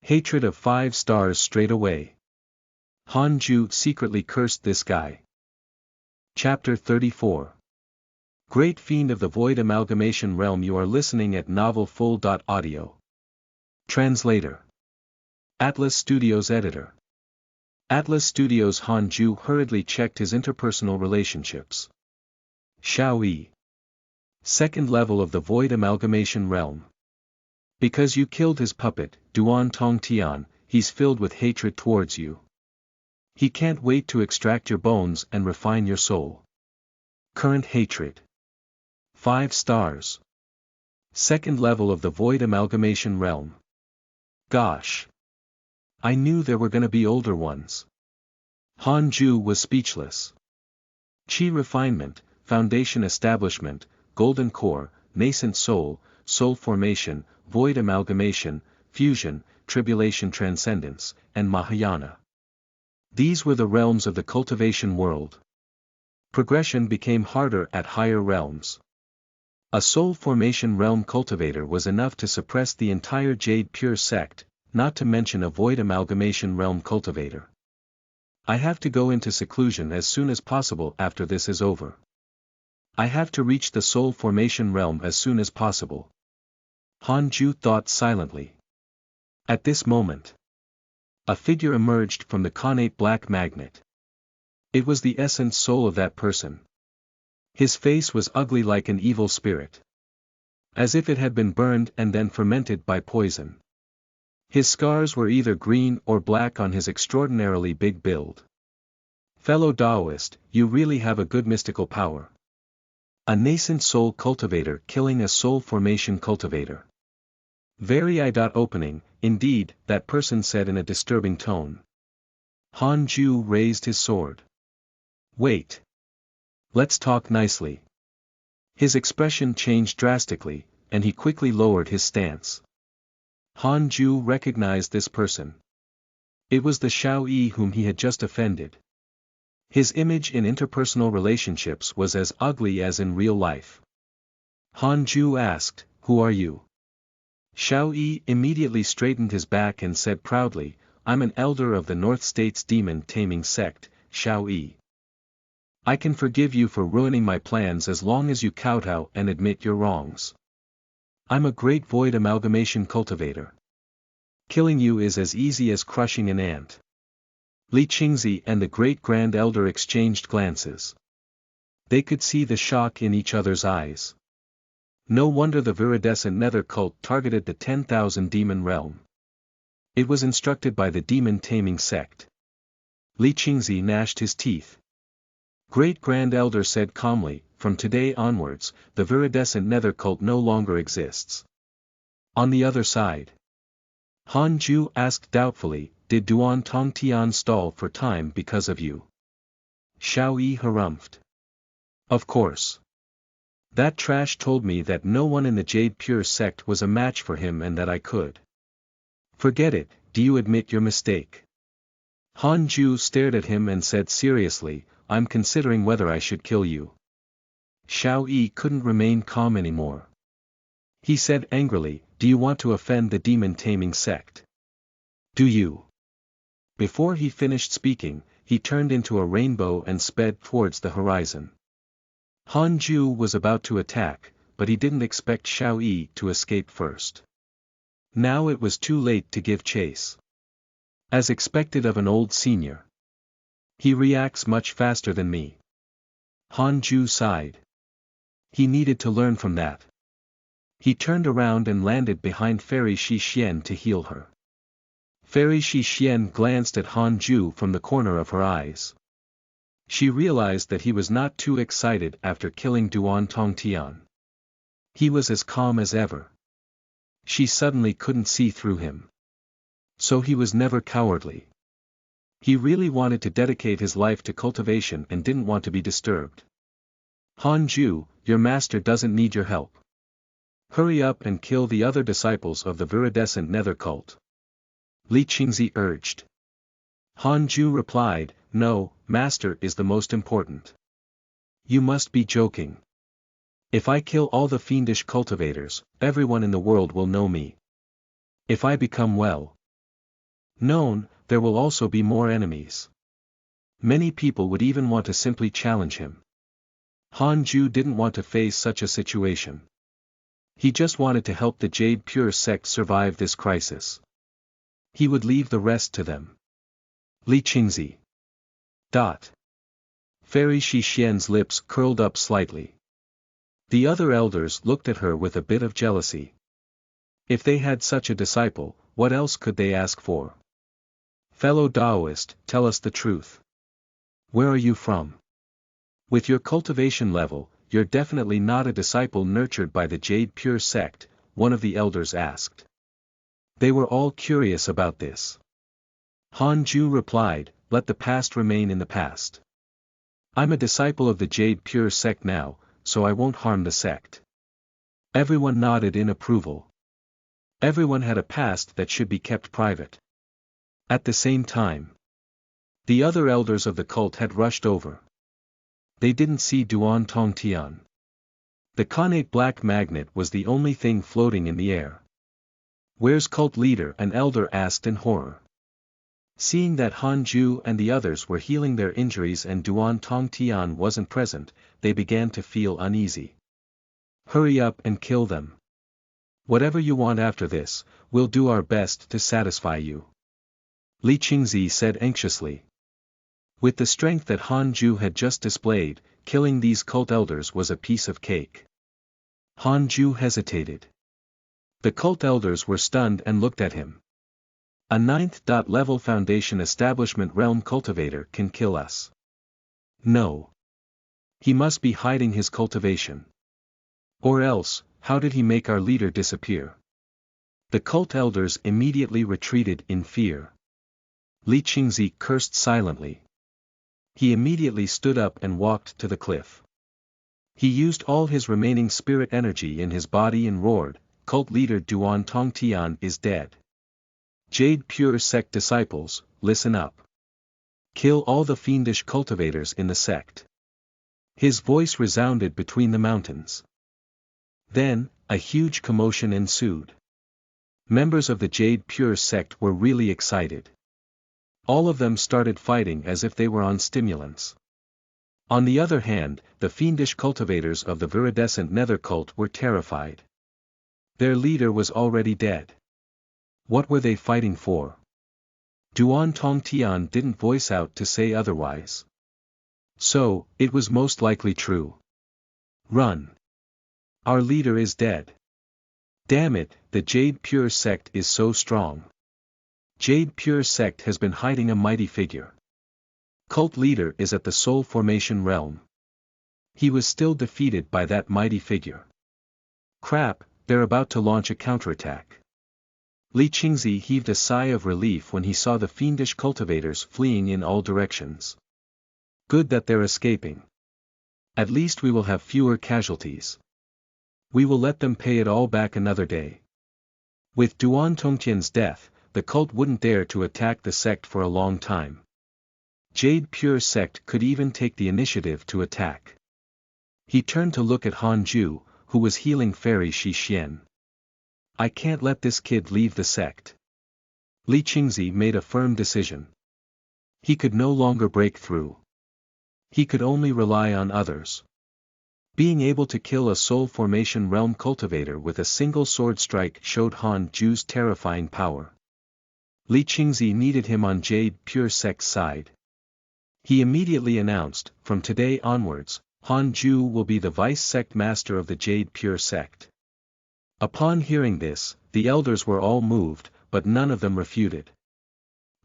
Speaker 1: Hatred of 5 stars straight away. Han Ju secretly cursed this guy. Chapter 34. Great Fiend of the Void Amalgamation Realm. You are listening at novelfull.audio. Translator. Atlas Studios Editor. Atlas Studios. Han Ju hurriedly checked his interpersonal relationships. Xiao Yi. 2nd level of the Void Amalgamation Realm. Because you killed his puppet, Duan Tong Tian, he's filled with hatred towards you. He can't wait to extract your bones and refine your soul. Current hatred. 5 stars. 2nd level of the Void Amalgamation Realm. Gosh. I knew there were gonna be older ones. Han Ju was speechless. Qi refinement, foundation establishment, golden core, nascent soul, soul formation, void amalgamation, fusion, tribulation transcendence, and Mahayana. These were the realms of the cultivation world. Progression became harder at higher realms. A soul formation realm cultivator was enough to suppress the entire Jade Pure sect, not to mention a void amalgamation realm cultivator. I have to go into seclusion as soon as possible after this is over. I have to reach the soul formation realm as soon as possible. Han Ju thought silently. At this moment, a figure emerged from the connate black magnet. It was the essence soul of that person. His face was ugly like an evil spirit. As if it had been burned and then fermented by poison. His scars were either green or black on his extraordinarily big build. Fellow Taoist, you really have a good mystical power. A nascent soul cultivator killing a soul formation cultivator. Very eye-opening, indeed, that person said in a disturbing tone. Han Ju raised his sword. Wait. Let's talk nicely. His expression changed drastically, and he quickly lowered his stance. Han Ju recognized this person. It was the Xiao Yi whom he had just offended. His image in interpersonal relationships was as ugly as in real life. Han Ju asked, "Who are you?" Xiao Yi immediately straightened his back and said proudly, "I'm an elder of the North States demon taming sect, Xiao Yi. I can forgive you for ruining my plans as long as you kowtow and admit your wrongs. I'm a great void amalgamation cultivator. Killing you is as easy as crushing an ant." Li Qingzi and the great grand elder exchanged glances. They could see the shock in each other's eyes. No wonder the viridescent nether cult targeted the 10,000 demon realm. It was instructed by the demon taming sect. Li Qingzi gnashed his teeth. Great Grand Elder said calmly, from today onwards, the viridescent nether cult no longer exists. On the other side, Han Ju asked doubtfully, did Duan Tongtian stall for time because of you? Xiao Yi harumphed. Of course. That trash told me that no one in the Jade Pure sect was a match for him and that I could. Forget it, do you admit your mistake? Han Ju stared at him and said seriously, I'm considering whether I should kill you. Xiao Yi couldn't remain calm anymore. He said angrily, do you want to offend the demon-taming sect? Do you? Before he finished speaking, he turned into a rainbow and sped towards the horizon. Han Ju was about to attack, but he didn't expect Xiao Yi to escape first. Now it was too late to give chase. As expected of an old senior. He reacts much faster than me. Han Ju sighed. He needed to learn from that. He turned around and landed behind Fairy Shi Xian to heal her. Fairy Shi Xian glanced at Han Ju from the corner of her eyes. She realized that he was not too excited after killing Duan Tongtian. He was as calm as ever. She suddenly couldn't see through him. So he was never cowardly. He really wanted to dedicate his life to cultivation and didn't want to be disturbed. Han Ju, your master doesn't need your help. Hurry up and kill the other disciples of the viridescent nether cult. Li Qingzi urged. Han Ju replied, no, master is the most important. You must be joking. If I kill all the fiendish cultivators, everyone in the world will know me. If I become well known, there will also be more enemies. Many people would even want to simply challenge him. Han Ju didn't want to face such a situation. He just wanted to help the Jade Pure sect survive this crisis. He would leave the rest to them. Li Qingzi. Fairy Shi Xian's lips curled up slightly. The other elders looked at her with a bit of jealousy. If they had such a disciple, what else could they ask for? Fellow Taoist, tell us the truth. Where are you from? With your cultivation level, you're definitely not a disciple nurtured by the Jade Pure sect, one of the elders asked. They were all curious about this. Han Ju replied, let the past remain in the past. I'm a disciple of the Jade Pure sect now, so I won't harm the sect. Everyone nodded in approval. Everyone had a past that should be kept private. At the same time, the other elders of the cult had rushed over. They didn't see Duan Tongtian. The connate black magnet was the only thing floating in the air. Where's cult leader? An elder asked in horror. Seeing that Han Ju and the others were healing their injuries and Duan Tongtian wasn't present, they began to feel uneasy. Hurry up and kill them. Whatever you want after this, we'll do our best to satisfy you. Li Qingzi said anxiously. With the strength that Han Ju had just displayed, killing these cult elders was a piece of cake. Han Ju hesitated. The cult elders were stunned and looked at him. A 9th level foundation establishment realm cultivator can kill us. No. He must be hiding his cultivation. Or else, how did he make our leader disappear? The cult elders immediately retreated in fear. Li Qingzi cursed silently. He immediately stood up and walked to the cliff. He used all his remaining spirit energy in his body and roared, cult leader Duan Tongtian is dead. Jade Pure sect disciples, listen up. Kill all the fiendish cultivators in the sect. His voice resounded between the mountains. Then, a huge commotion ensued. Members of the Jade Pure sect were really excited. All of them started fighting as if they were on stimulants. On the other hand, the fiendish cultivators of the viridescent nether cult were terrified. Their leader was already dead. What were they fighting for? Duan Tongtian didn't voice out to say otherwise. So, it was most likely true. Run. Our leader is dead. Damn it, the Jade Pure sect is so strong. Jade Pure sect has been hiding a mighty figure. Cult leader is at the soul formation realm. He was still defeated by that mighty figure. Crap, they're about to launch a counterattack. Li Qingzi heaved a sigh of relief when he saw the fiendish cultivators fleeing in all directions. Good that they're escaping. At least we will have fewer casualties. We will let them pay it all back another day. With Duan Tongtian's death, the cult wouldn't dare to attack the sect for a long time. Jade Pure sect could even take the initiative to attack. He turned to look at Han Ju, who was healing Fairy Shi Xian. I can't let this kid leave the sect. Li Qingzi made a firm decision. He could no longer break through. He could only rely on others. Being able to kill a soul formation realm cultivator with a single sword strike showed Han Ju's terrifying power. Li Qingzi needed him on Jade Pure sect's side. He immediately announced, from today onwards, Han Ju will be the vice sect master of the Jade Pure sect. Upon hearing this, the elders were all moved, but none of them refuted.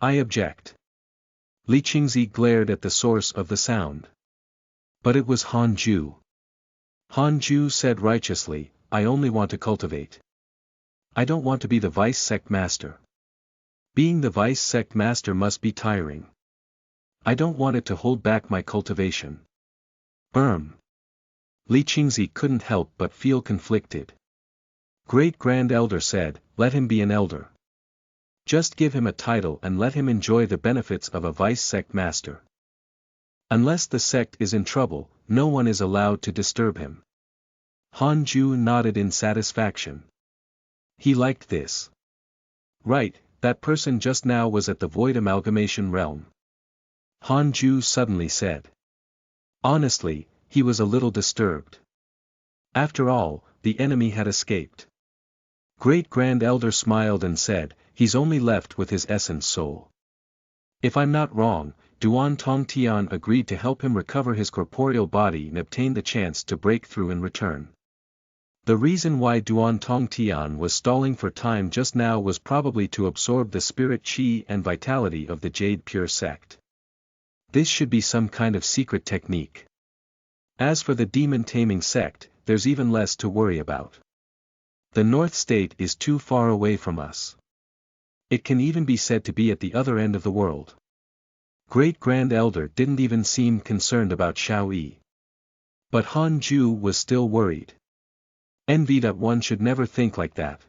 Speaker 1: I object. Li Qingzi glared at the source of the sound. But it was Han Ju. Han Ju said righteously, I only want to cultivate. I don't want to be the vice sect master. Being the vice sect master must be tiring. I don't want it to hold back my cultivation. Li Qingzi couldn't help but feel conflicted. Great Grand Elder said, let him be an elder. Just give him a title and let him enjoy the benefits of a vice sect master. Unless the sect is in trouble, no one is allowed to disturb him. Han Ju nodded in satisfaction. He liked this. Right, that person just now was at the Void Amalgamation realm. Han Ju suddenly said. Honestly, he was a little disturbed. After all, the enemy had escaped. Great Grand Elder smiled and said, he's only left with his essence soul. If I'm not wrong, Duan Tongtian agreed to help him recover his corporeal body and obtain the chance to break through in return. The reason why Duan Tongtian was stalling for time just now was probably to absorb the spirit chi and vitality of the Jade Pure sect. This should be some kind of secret technique. As for the demon taming sect, there's even less to worry about. The North State is too far away from us. It can even be said to be at the other end of the world. Great Grand Elder didn't even seem concerned about Xiao Yi. But Han Ju was still worried. Envied that one should never think like that.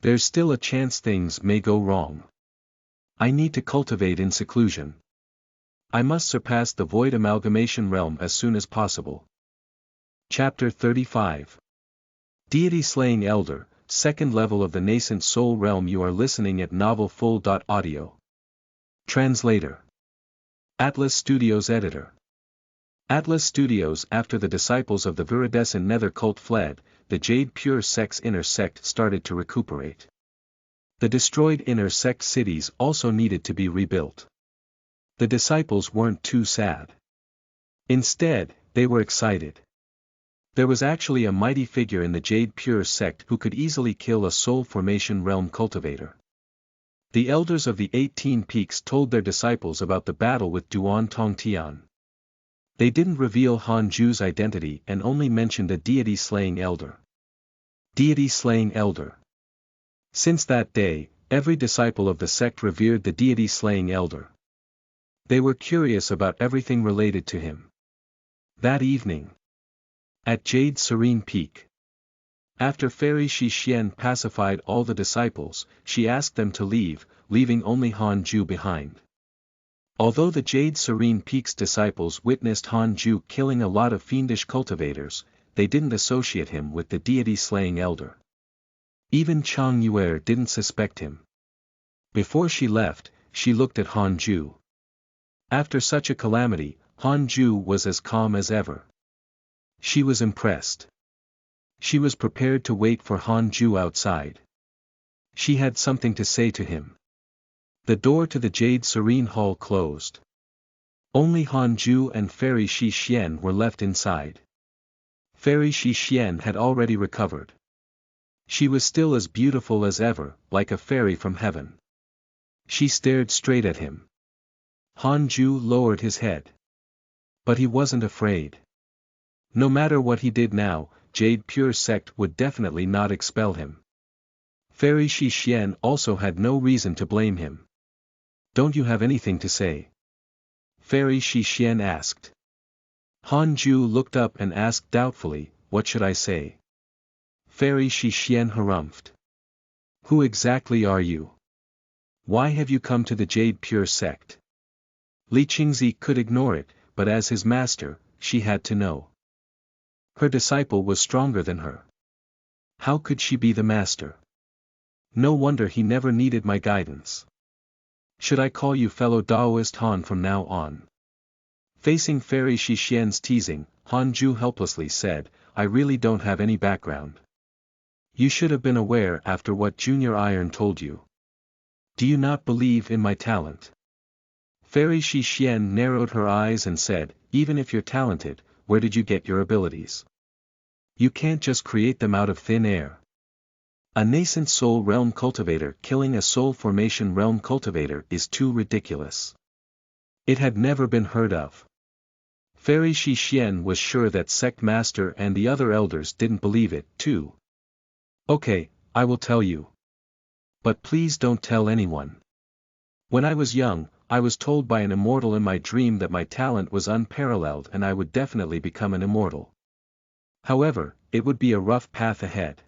Speaker 1: There's still a chance things may go wrong. I need to cultivate in seclusion. I must surpass the Void Amalgamation realm as soon as possible. Chapter 35. Deity Slaying Elder, second level of the nascent soul realm. You are listening at novelfull.audio. Translator. Atlas Studios Editor. Atlas Studios. After the disciples of the viridescent nether cult fled, the Jade Pure sect's inner sect started to recuperate. The destroyed inner sect cities also needed to be rebuilt. The disciples weren't too sad. Instead, they were excited. There was actually a mighty figure in the Jade Pure sect who could easily kill a soul formation realm cultivator. The elders of the 18 Peaks told their disciples about the battle with Duan Tongtian. They didn't reveal Han Ju's identity and only mentioned a deity-slaying elder. Deity-slaying elder. Since that day, every disciple of the sect revered the deity-slaying elder. They were curious about everything related to him. That evening, at Jade Serene Peak, after Fairy Shi Xian pacified all the disciples, she asked them to leave, leaving only Han Ju behind. Although the Jade Serene Peak's disciples witnessed Han Ju killing a lot of fiendish cultivators, they didn't associate him with the deity-slaying elder. Even Chang Yuer didn't suspect him. Before she left, she looked at Han Ju. After such a calamity, Han Ju was as calm as ever. She was impressed. She was prepared to wait for Han Ju outside. She had something to say to him. The door to the Jade Serene Hall closed. Only Han Ju and Fairy Shi Xian were left inside. Fairy Shi Xian had already recovered. She was still as beautiful as ever, like a fairy from heaven. She stared straight at him. Han Ju lowered his head. But he wasn't afraid. No matter what he did now, Jade Pure Sect would definitely not expel him. Fairy Shi Xian also had no reason to blame him. Don't you have anything to say? Fairy Shi Xian asked. Han Ju looked up and asked doubtfully, what should I say? Fairy Shi Xian harumphed. Who exactly are you? Why have you come to the Jade Pure Sect? Li Qingzi could ignore it, but as his master, she had to know. Her disciple was stronger than her. How could she be the master? No wonder he never needed my guidance. Should I call you fellow Daoist Han from now on? Facing Fairy Shi Xian's teasing, Han Ju helplessly said, I really don't have any background. You should have been aware after what Junior Iron told you. Do you not believe in my talent? Fairy Shi Xian narrowed her eyes and said, even if you're talented, where did you get your abilities? You can't just create them out of thin air. A nascent soul realm cultivator killing a soul formation realm cultivator is too ridiculous. It had never been heard of. Fairy Shi Xian was sure that Sect Master and the other elders didn't believe it, too. Okay, I will tell you. But please don't tell anyone. When I was young, I was told by an immortal in my dream that my talent was unparalleled and I would definitely become an immortal. However, it would be a rough path ahead.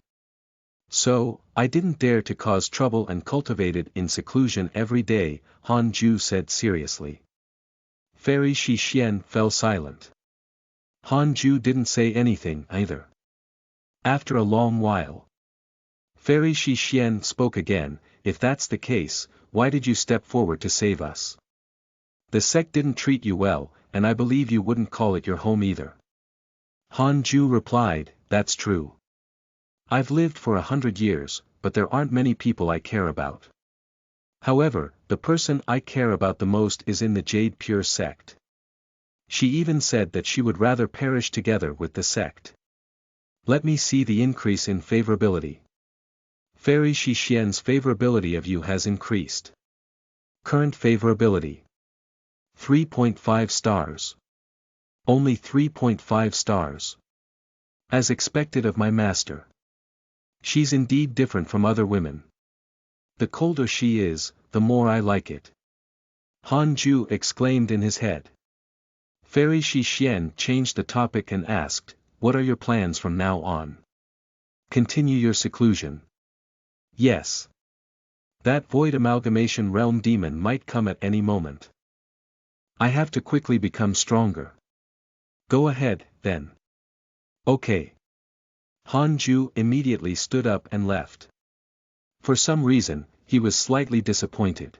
Speaker 1: So, I didn't dare to cause trouble and cultivated in seclusion every day, Han Ju said seriously. Fairy Shi Xian fell silent. Han Ju didn't say anything either. After a long while, Fairy Shi Xian spoke again, if that's the case, why did you step forward to save us? The sect didn't treat you well, and I believe you wouldn't call it your home either. Han Ju replied, that's true. I've lived for 100 years, but there aren't many people I care about. However, the person I care about the most is in the Jade Pure Sect. She even said that she would rather perish together with the sect. Let me see the increase in favorability. Fairy Shi Xian's favorability of you has increased. Current favorability. 3.5 stars. Only 3.5 stars. As expected of my master. She's indeed different from other women. The colder she is, the more I like it. Han Ju exclaimed in his head. Fairy Shi Xian changed the topic and asked, what are your plans from now on? Continue your seclusion. Yes. That void amalgamation realm demon might come at any moment. I have to quickly become stronger. Go ahead, then. Okay. Han Ju immediately stood up and left. For some reason, he was slightly disappointed.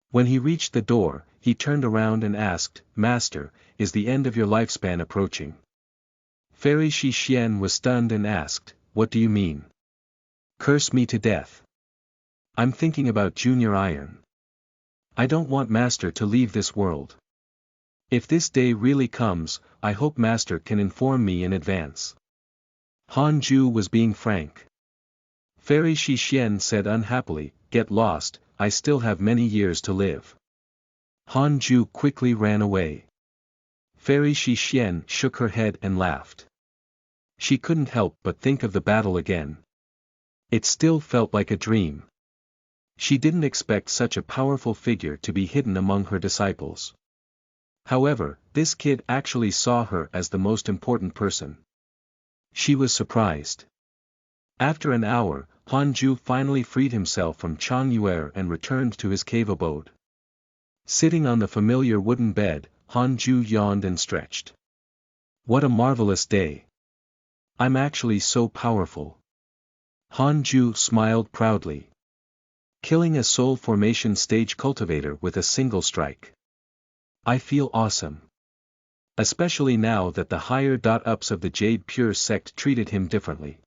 Speaker 1: When he reached the door, he turned around and asked, Master, is the end of your lifespan approaching? Fairy Shi Xian was stunned and asked, what do you mean? Curse me to death. I'm thinking about Junior Iron. I don't want Master to leave this world. If this day really comes, I hope Master can inform me in advance. Han Ju was being frank. Fairy Shi Xian said unhappily, get lost, I still have many years to live. Han Ju quickly ran away. Fairy Shi Xian shook her head and laughed. She couldn't help but think of the battle again. It still felt like a dream. She didn't expect such a powerful figure to be hidden among her disciples. However, this kid actually saw her as the most important person. She was surprised. After an hour, Han Ju finally freed himself from Chang Yuer and returned to his cave abode. Sitting on the familiar wooden bed, Han Ju yawned and stretched. What a marvelous day. I'm actually so powerful. Han Ju smiled proudly. Killing a soul formation stage cultivator with a single strike. I feel awesome. Especially now that the higher-ups of the Jade Pure Sect treated him differently.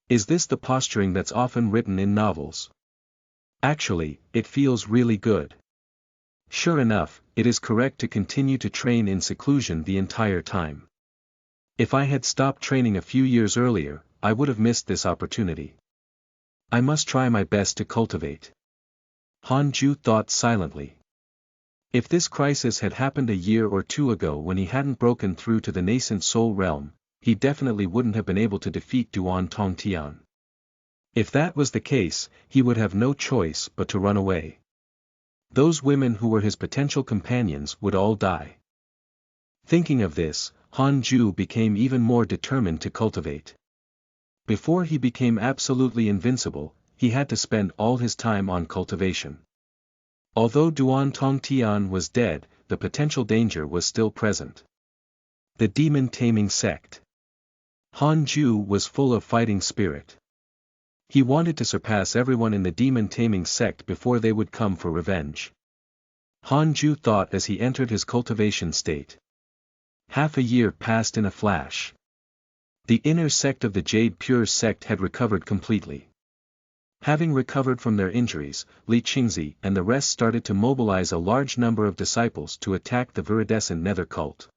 Speaker 1: Is this the posturing that's often written in novels? Actually, it feels really good. Sure enough, it is correct to continue to train in seclusion the entire time. If I had stopped training a few years earlier, I would have missed this opportunity. I must try my best to cultivate. Han Ju thought silently. If this crisis had happened a year or two ago when he hadn't broken through to the nascent soul realm, he definitely wouldn't have been able to defeat Duan Tongtian. If that was the case, he would have no choice but to run away. Those women who were his potential companions would all die. Thinking of this, Han Ju became even more determined to cultivate. Before he became absolutely invincible, he had to spend all his time on cultivation. Although Duan Tongtian was dead, the potential danger was still present. The demon-taming sect. Han Ju was full of fighting spirit. He wanted to surpass everyone in the demon-taming sect before they would come for revenge. Han Ju thought as he entered his cultivation state. Half a year passed in a flash. The inner sect of the Jade Pure sect had recovered completely. Having recovered from their injuries, Li Qingzi and the rest started to mobilize a large number of disciples to attack the viridescent nether cult.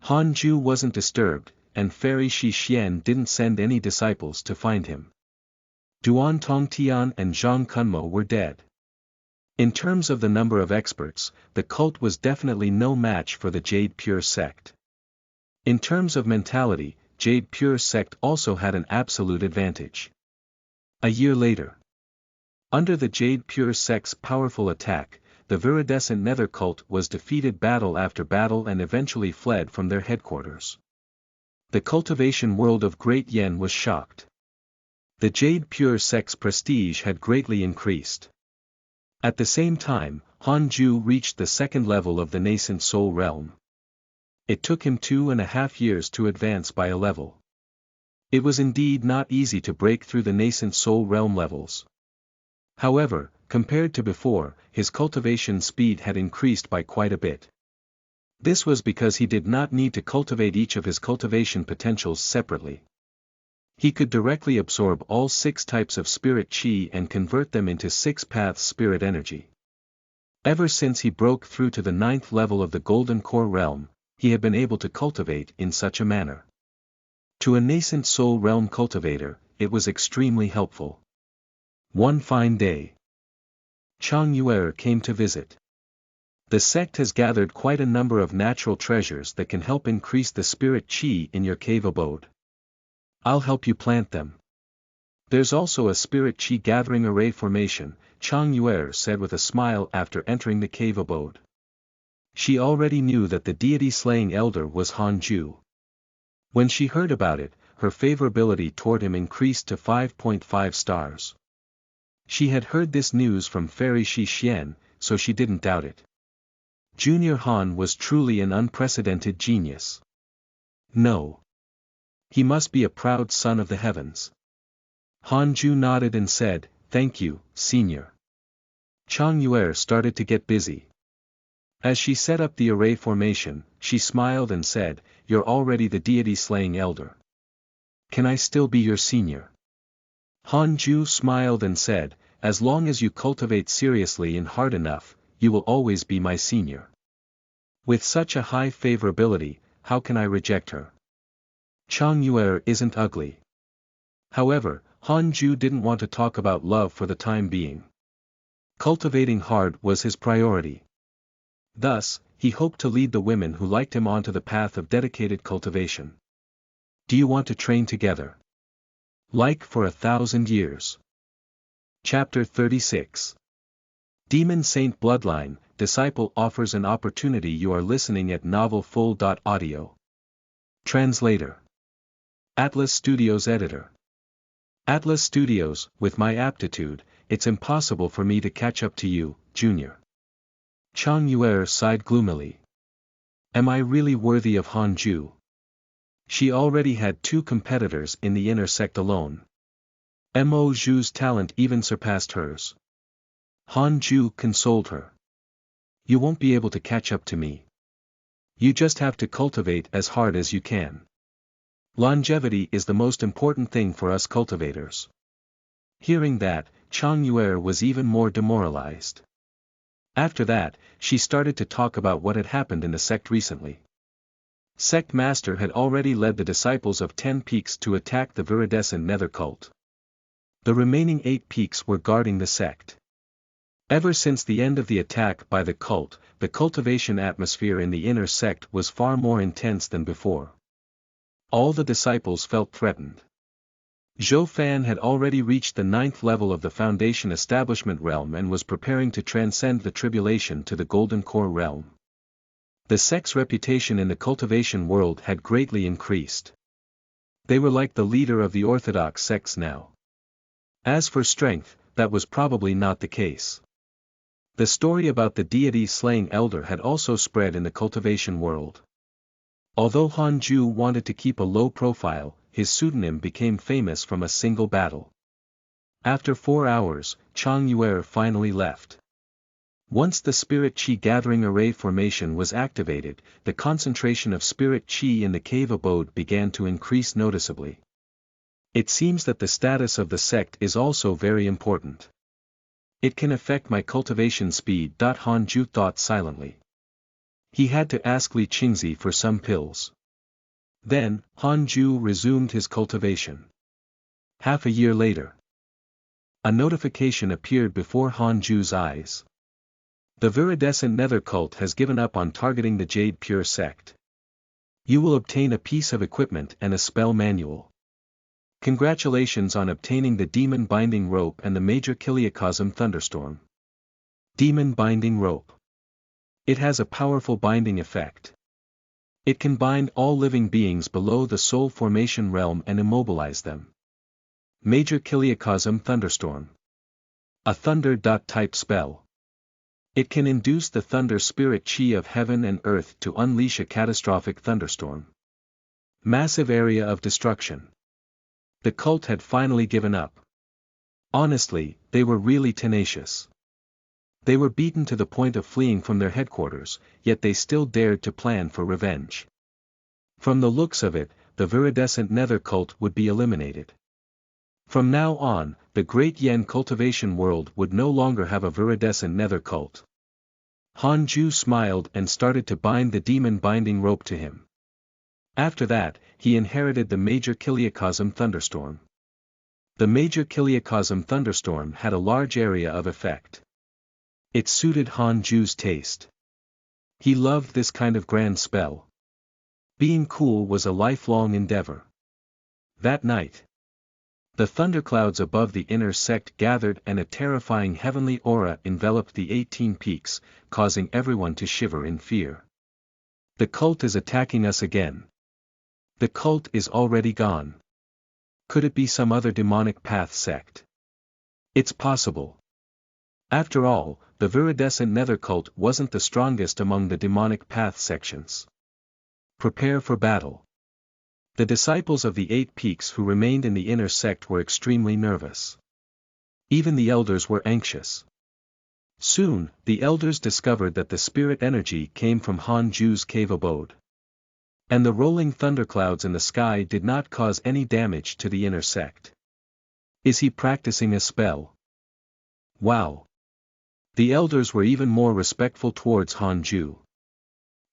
Speaker 1: Han Ju wasn't disturbed, and Fairy Shi Xian didn't send any disciples to find him. Duan Tongtian and Zhang Kunmo were dead. In terms of the number of experts, the cult was definitely no match for the Jade Pure sect. In terms of mentality, Jade Pure sect also had an absolute advantage. A year later. Under the Jade Pure sect's powerful attack, the viridescent nether cult was defeated battle after battle and eventually fled from their headquarters. The cultivation world of Great Yen was shocked. The Jade Pure sect's prestige had greatly increased. At the same time, Han Ju reached the second level of the nascent soul realm. It took him 2.5 years to advance by a level. It was indeed not easy to break through the nascent soul realm levels. However, compared to before, his cultivation speed had increased by quite a bit. This was because he did not need to cultivate each of his cultivation potentials separately. He could directly absorb all 6 types of spirit chi and convert them into 6 paths spirit energy. Ever since he broke through to the 9th level of the Golden Core realm, he had been able to cultivate in such a manner. To a nascent soul realm cultivator, it was extremely helpful. One fine day, Chang Yuer came to visit. The sect has gathered quite a number of natural treasures that can help increase the spirit chi in your cave abode. I'll help you plant them. There's also a spirit chi gathering array formation, Chang Yuer said with a smile after entering the cave abode. She already knew that the deity-slaying elder was Han Ju. When she heard about it, her favorability toward him increased to 5.5 stars. She had heard this news from Fairy Shi Xian, so she didn't doubt it. Junior Han was truly an unprecedented genius. No. He must be a proud son of the heavens. Han Ju nodded and said, "Thank you, senior." Chang Yuer started to get busy. As she set up the array formation, she smiled and said, "You're already the deity-slaying elder. Can I still be your senior?" Han Ju smiled and said, "As long as you cultivate seriously and hard enough, you will always be my senior. With such a high favorability, how can I reject her? Chang Yuer isn't ugly." However, Han Ju didn't want to talk about love for the time being. Cultivating hard was his priority. Thus, he hoped to lead the women who liked him onto the path of dedicated cultivation. Do you want to train together? Like for 1,000 years. Chapter 36. Demon Saint Bloodline, Disciple offers an opportunity. You are listening at novelfull.audio. Translator. Atlas Studios Editor. Atlas Studios, with my aptitude, it's impossible for me to catch up to you, Junior. Chang Yuer sighed gloomily. Am I really worthy of Han Ju? She already had 2 competitors in the inner sect alone. Mo Zhu's talent even surpassed hers. Han Ju consoled her. You won't be able to catch up to me. You just have to cultivate as hard as you can. Longevity is the most important thing for us cultivators. Hearing that, Chang Yuer was even more demoralized. After that, she started to talk about what had happened in the sect recently. Sect Master had already led the disciples of 10 peaks to attack the viridescent nether cult. The remaining 8 peaks were guarding the sect. Ever since the end of the attack by the cult, the cultivation atmosphere in the inner sect was far more intense than before. All the disciples felt threatened. Zhou Fan had already reached the 9th level of the Foundation Establishment realm and was preparing to transcend the tribulation to the Golden Core realm. The sect's reputation in the cultivation world had greatly increased. They were like the leader of the orthodox sects now. As for strength, that was probably not the case. The story about the deity-slaying elder had also spread in the cultivation world. Although Han Ju wanted to keep a low profile, his pseudonym became famous from a single battle. After 4 hours, Chang Yuer finally left. Once the Spirit Qi Gathering Array formation was activated, the concentration of Spirit Qi in the cave abode began to increase noticeably. It seems that the status of the sect is also very important. It can affect my cultivation speed. Han Ju thought silently. He had to ask Li Qingzi for some pills. Then, Han Ju resumed his cultivation. Half a year later, a notification appeared before Han Ju's eyes. The viridescent nether cult has given up on targeting the Jade Pure sect. You will obtain a piece of equipment and a spell manual. Congratulations on obtaining the Demon Binding Rope and the Major Kiliacosm Thunderstorm. Demon Binding Rope. It has a powerful binding effect. It can bind all living beings below the soul formation realm and immobilize them. Major Kiliacosm Thunderstorm. A thunder-type spell. It can induce the thunder spirit Qi of heaven and earth to unleash a catastrophic thunderstorm. Massive area of destruction. The cult had finally given up. Honestly, they were really tenacious. They were beaten to the point of fleeing from their headquarters, yet they still dared to plan for revenge. From the looks of it, the viridescent nether cult would be eliminated. From now on, the Great Yen cultivation world would no longer have a viridescent nether cult. Han Ju smiled and started to bind the demon binding rope to him. After that, he inherited the Major Kiliacosm Thunderstorm. The Major Kiliacosm Thunderstorm had a large area of effect. It suited Han Ju's taste. He loved this kind of grand spell. Being cool was a lifelong endeavor. That night, the thunderclouds above the inner sect gathered and a terrifying heavenly aura enveloped the 18 peaks, causing everyone to shiver in fear. The cult is attacking us again. The cult is already gone. Could it be some other demonic path sect? It's possible. After all, the viridescent nether cult wasn't the strongest among the demonic path sections. Prepare for battle. The disciples of the 8 peaks who remained in the inner sect were extremely nervous. Even the elders were anxious. Soon, the elders discovered that the spirit energy came from Han Ju's cave abode. And the rolling thunderclouds in the sky did not cause any damage to the inner sect. Is he practicing a spell? Wow! The elders were even more respectful towards Han Ju.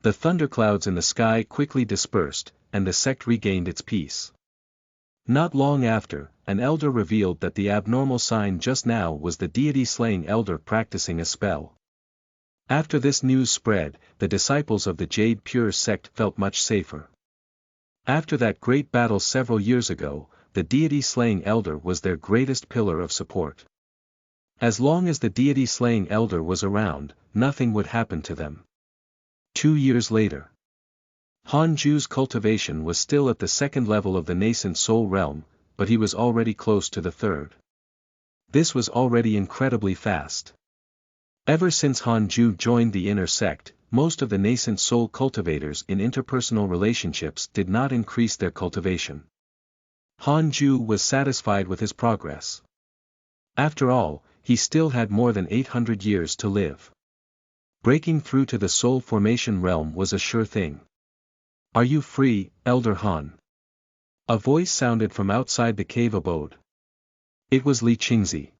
Speaker 1: The thunderclouds in the sky quickly dispersed, and the sect regained its peace. Not long after, an elder revealed that the abnormal sign just now was the deity-slaying elder practicing a spell. After this news spread, the disciples of the Jade Pure sect felt much safer. After that great battle several years ago, the deity-slaying elder was their greatest pillar of support. As long as the deity-slaying elder was around, nothing would happen to them. 2 years later, Han Ju's cultivation was still at the 2nd level of the nascent soul realm, but he was already close to the 3rd. This was already incredibly fast. Ever since Han Ju joined the inner sect, most of the nascent soul cultivators in interpersonal relationships did not increase their cultivation. Han Ju was satisfied with his progress. After all, he still had more than 800 years to live. Breaking through to the soul formation realm was a sure thing. Are you free, Elder Han? A voice sounded from outside the cave abode. It was Li Qingzi.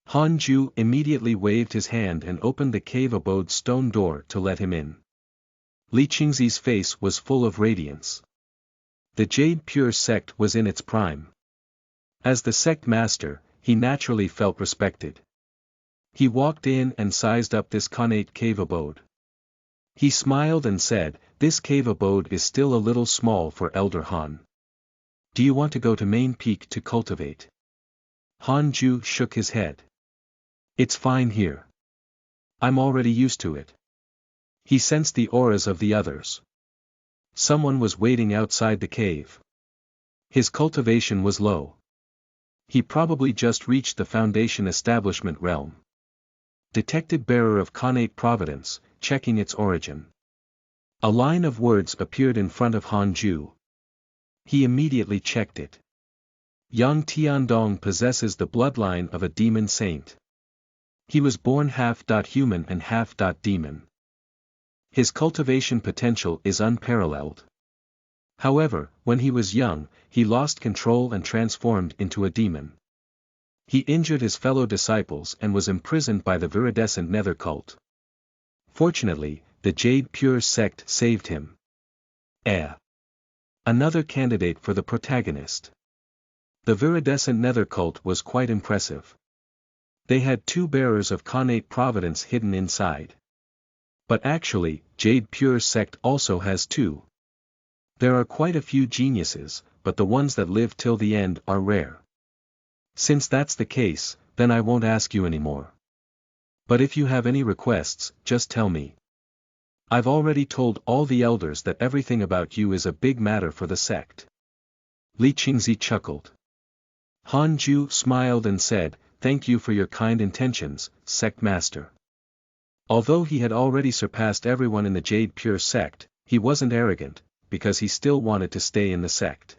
Speaker 1: Han Ju immediately waved his hand and opened the cave abode's stone door to let him in. Li Qingzi's face was full of radiance. The Jade Pure sect was in its prime. As the sect master, he naturally felt respected. He walked in and sized up this connate cave abode. He smiled and said, "This cave abode is still a little small for Elder Han. Do you want to go to main peak to cultivate?" Han Ju shook his head. "It's fine here. I'm already used to it." He sensed the auras of the others. Someone was waiting outside the cave. His cultivation was low. He probably just reached the Foundation establishment realm. Detected bearer of Connate Providence, checking its origin. A line of words appeared in front of Han Ju. He immediately checked it. Yang Tiandong possesses the bloodline of a demon saint. He was born half-human and half-demon. His cultivation potential is unparalleled. However, when he was young, he lost control and transformed into a demon. He injured his fellow disciples and was imprisoned by the viridescent nether cult. Fortunately, the Jade Pure sect saved him. Another candidate for the protagonist. The viridescent nether cult was quite impressive. They had 2 bearers of Connate Providence hidden inside. But actually, Jade Pure sect also has 2. There are quite a few geniuses, but the ones that live till the end are rare. Since that's the case, then I won't ask you anymore. But if you have any requests, just tell me. I've already told all the elders that everything about you is a big matter for the sect." Li Qingzi chuckled. Han Ju smiled and said, "Thank you for your kind intentions, sect master." Although he had already surpassed everyone in the Jade Pure sect, he wasn't arrogant, because he still wanted to stay in the sect.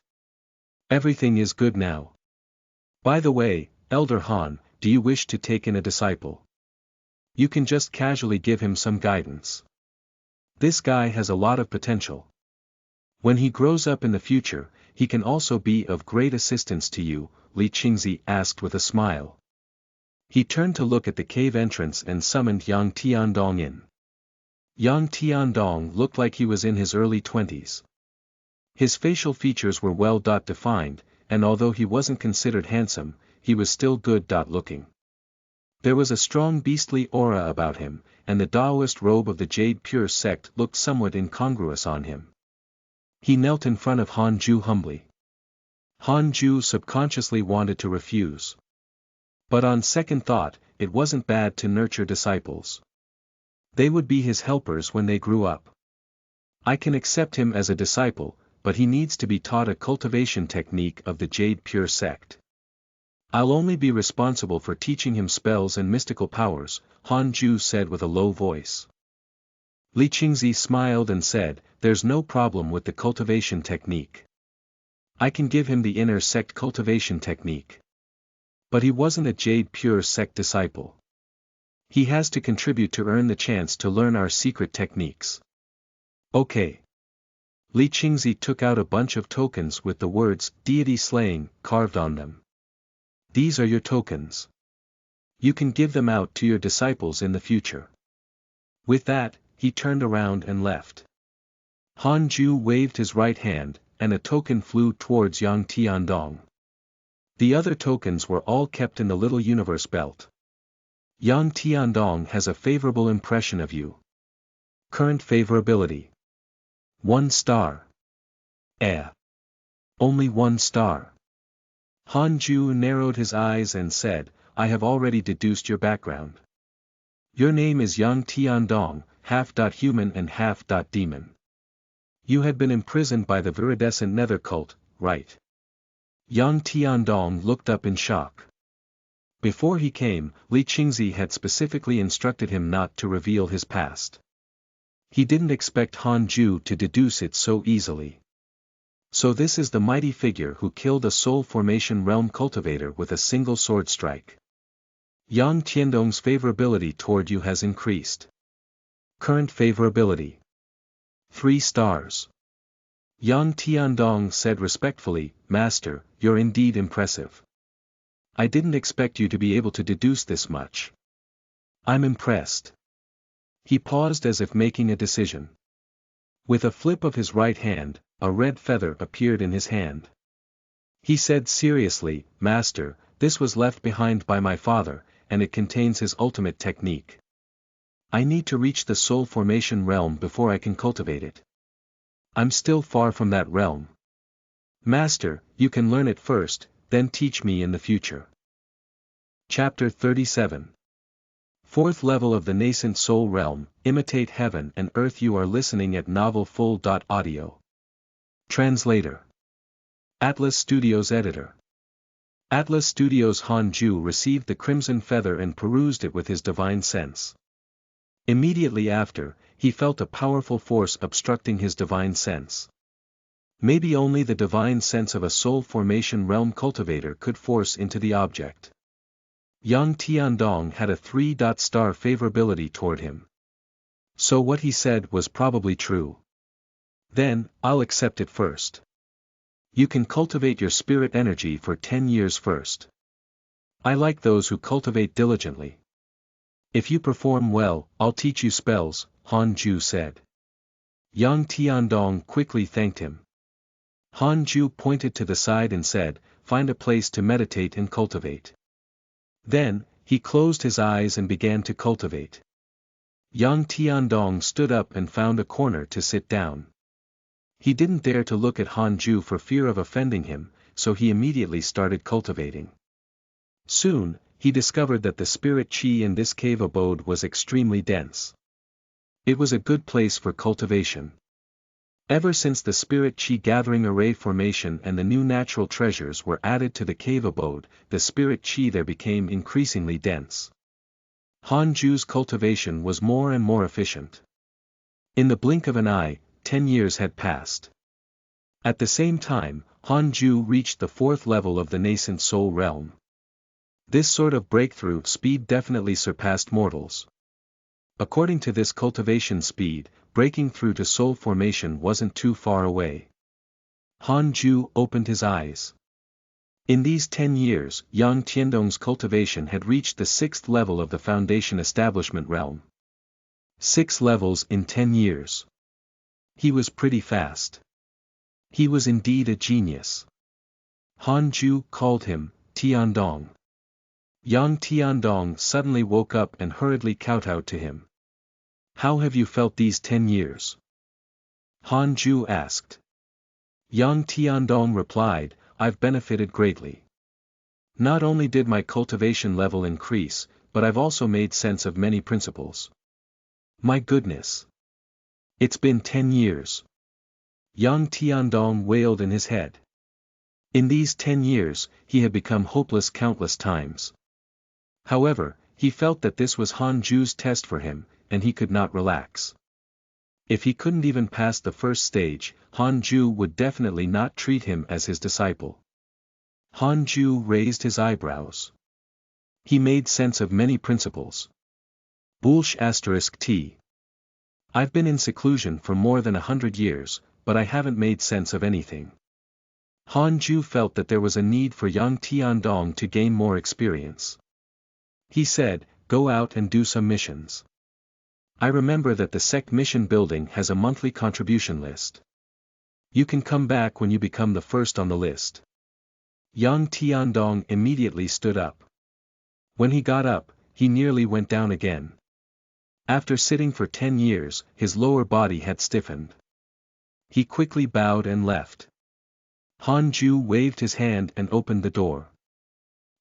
Speaker 1: "Everything is good now. By the way, Elder Han, do you wish to take in a disciple? You can just casually give him some guidance. This guy has a lot of potential. When he grows up in the future, he can also be of great assistance to you," Li Qingzi asked with a smile. He turned to look at the cave entrance and summoned Yang Tiandong in. Yang Tiandong looked like he was in his early 20s. His facial features were well defined, and although he wasn't considered handsome, he was still good looking. There was a strong beastly aura about him, and the Taoist robe of the Jade Pure sect looked somewhat incongruous on him. He knelt in front of Han Ju humbly. Han Ju subconsciously wanted to refuse. But on second thought, it wasn't bad to nurture disciples. They would be his helpers when they grew up. I can accept him as a disciple, but he needs to be taught a cultivation technique of the Jade Pure sect. I'll only be responsible for teaching him spells and mystical powers, Han Ju said with a low voice. Li Qingzi smiled and said, "There's no problem with the cultivation technique. I can give him the inner sect cultivation technique. But he wasn't a Jade Pure sect disciple. He has to contribute to earn the chance to learn our secret techniques." "Okay." Li Qingzi took out a bunch of tokens with the words, "Deity Slaying," carved on them. "These are your tokens. You can give them out to your disciples in the future." With that, he turned around and left. Han Ju waved his right hand, and a token flew towards Yang Tiandong. The other tokens were all kept in the little universe belt. "Yang Tiandong has a favorable impression of you. Current favorability. 1 star. Only 1 star. Han Ju narrowed his eyes and said, "I have already deduced your background. Your name is Yang Tiandong, half-human and half-demon. You had been imprisoned by the viridescent nether cult, right?" Yang Tiandong looked up in shock. Before he came, Li Qingzi had specifically instructed him not to reveal his past. He didn't expect Han Ju to deduce it so easily. So this is the mighty figure who killed a soul formation realm cultivator with a single sword strike. Yang Tiandong's favorability toward you has increased. Current favorability. 3 stars. Yang Tiandong said respectfully, "Master, you're indeed impressive. I didn't expect you to be able to deduce this much. I'm impressed." He paused as if making a decision. With a flip of his right hand, a red feather appeared in his hand. He said seriously, "Master, this was left behind by my father, and it contains his ultimate technique. I need to reach the soul formation realm before I can cultivate it. I'm still far from that realm. Master, you can learn it first, then teach me in the future. Chapter 37. Fourth level of the nascent soul realm, imitate heaven and earth. You are listening at novelfull.audio. Translator. Atlas Studios Editor. Atlas Studios Han Ju received the crimson feather and perused it with his divine sense. Immediately after, he felt a powerful force obstructing his divine sense. Maybe only the divine sense of a soul formation realm cultivator could force into the object. Yang Tiandong had a 3-star favorability toward him. So what he said was probably true. Then, I'll accept it first. You can cultivate your spirit energy for 10 years first. I like those who cultivate diligently. If you perform well, I'll teach you spells, Han Ju said. Yang Tiandong quickly thanked him. Han Ju pointed to the side and said, find a place to meditate and cultivate. Then, he closed his eyes and began to cultivate. Yang Tiandong stood up and found a corner to sit down. He didn't dare to look at Han Ju for fear of offending him, so he immediately started cultivating. Soon, he discovered that the spirit chi in this cave abode was extremely dense. It was a good place for cultivation. Ever since the spirit chi gathering array formation and the new natural treasures were added to the cave abode, the spirit chi there became increasingly dense. Han Ju's cultivation was more and more efficient. In the blink of an eye, 10 years had passed. At the same time, Han Ju reached the 4th level of the nascent soul realm. This sort of breakthrough speed definitely surpassed mortals. According to this cultivation speed, breaking through to soul formation wasn't too far away. Han Ju opened his eyes. In these 10 years, Yang Tiandong's cultivation had reached the 6th level of the foundation establishment realm. 6 levels in 10 years. He was pretty fast. He was indeed a genius. Han Ju called him Tiandong. Yang Tiandong suddenly woke up and hurriedly kowtowed to him. How have you felt these 10 years? Han Ju asked. Yang Tiandong replied, I've benefited greatly. Not only did my cultivation level increase, but I've also made sense of many principles. My goodness. It's been 10 years. Yang Tiandong wailed in his head. In these 10 years, he had become hopeless countless times. However, he felt that this was Han Ju's test for him, and he could not relax. If he couldn't even pass the first stage, Han Ju would definitely not treat him as his disciple. Han Ju raised his eyebrows. He made sense of many principles. *T. I've been in seclusion for more than 100 years, but I haven't made sense of anything. Han Ju felt that there was a need for Yang Tiandong to gain more experience. He said, go out and do some missions. I remember that the sect mission building has a monthly contribution list. You can come back when you become the first on the list. Yang Tiandong immediately stood up. When he got up, he nearly went down again. After sitting for 10 years, his lower body had stiffened. He quickly bowed and left. Han Ju waved his hand and opened the door.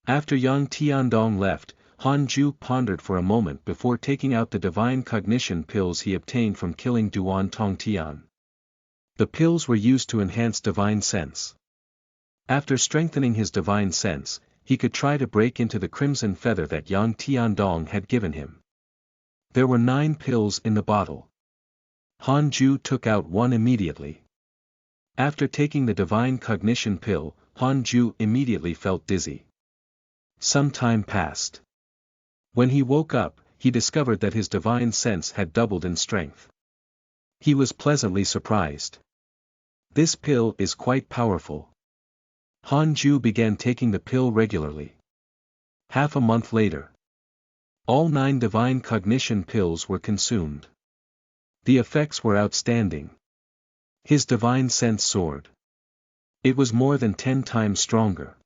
Speaker 1: After Yang Tiandong left, Han Ju pondered for a moment before taking out the divine cognition pills he obtained from killing Duan Tongtian. The pills were used to enhance divine sense. After strengthening his divine sense, he could try to break into the crimson feather that Yang Tiandong had given him. There were 9 pills in the bottle. Han Ju took out one immediately. After taking the divine cognition pill, Han Ju immediately felt dizzy. Some time passed. When he woke up, he discovered that his divine sense had doubled in strength. He was pleasantly surprised. This pill is quite powerful. Han Ju began taking the pill regularly. Half a month later, all 9 divine cognition pills were consumed. The effects were outstanding. His divine sense soared. It was more than 10 times stronger.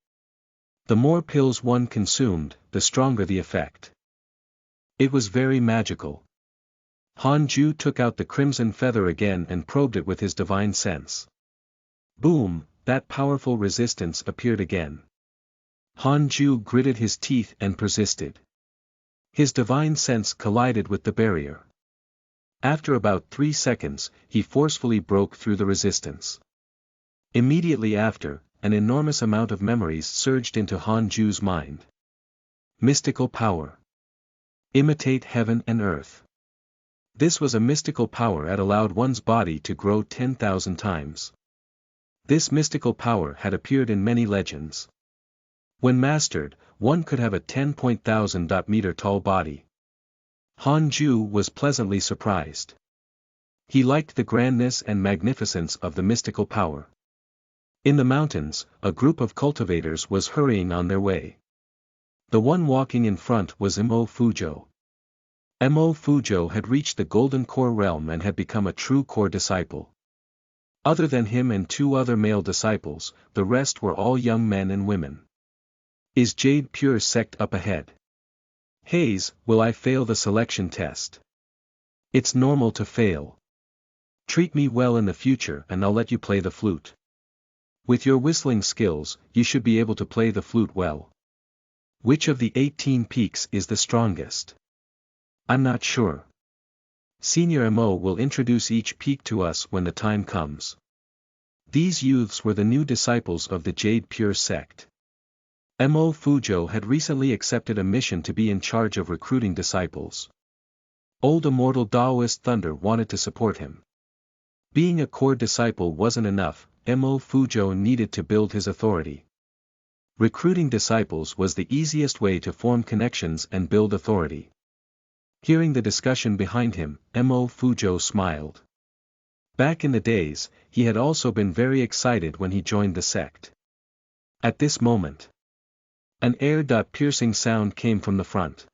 Speaker 1: The more pills one consumed, the the stronger the effect. It was very magical. Han Ju took out the crimson feather again and probed it with his divine sense. Boom, that powerful resistance appeared again. Han Ju gritted his teeth and persisted. His divine sense collided with the barrier. After about 3 seconds, he forcefully broke through the resistance. Immediately after, an enormous amount of memories surged into Han Ju's mind. Mystical power. Imitate heaven and earth. This was a mystical power that allowed one's body to grow 10,000 times. This mystical power had appeared in many legends. When mastered, one could have a 10,000 meter tall body. Han Ju was pleasantly surprised. He liked the grandness and magnificence of the mystical power. In the mountains, a group of cultivators was hurrying on their way. The one walking in front was Mo Fuzhou. Mo Fuzhou had reached the Golden Core realm and had become a true core disciple. Other than him and 2 other male disciples, the rest were all young men and women. Is Jade Pure Sect up ahead? Hayes, will I fail the selection test? It's normal to fail. Treat me well in the future and I'll let you play the flute. With your whistling skills, you should be able to play the flute well. Which of the 18 peaks is the strongest? I'm not sure. Senior Mo will introduce each peak to us when the time comes. These youths were the new disciples of the Jade Pure Sect. Mo Fuzhou had recently accepted a mission to be in charge of recruiting disciples. Old immortal Taoist Thunder wanted to support him. Being a core disciple wasn't enough, Mo Fuzhou needed to build his authority. Recruiting disciples was the easiest way to form connections and build authority. Hearing the discussion behind him, Mo Fuzhou smiled. Back in the days, he had also been very excited when he joined the sect. At this moment, an air-piercing sound came from the front.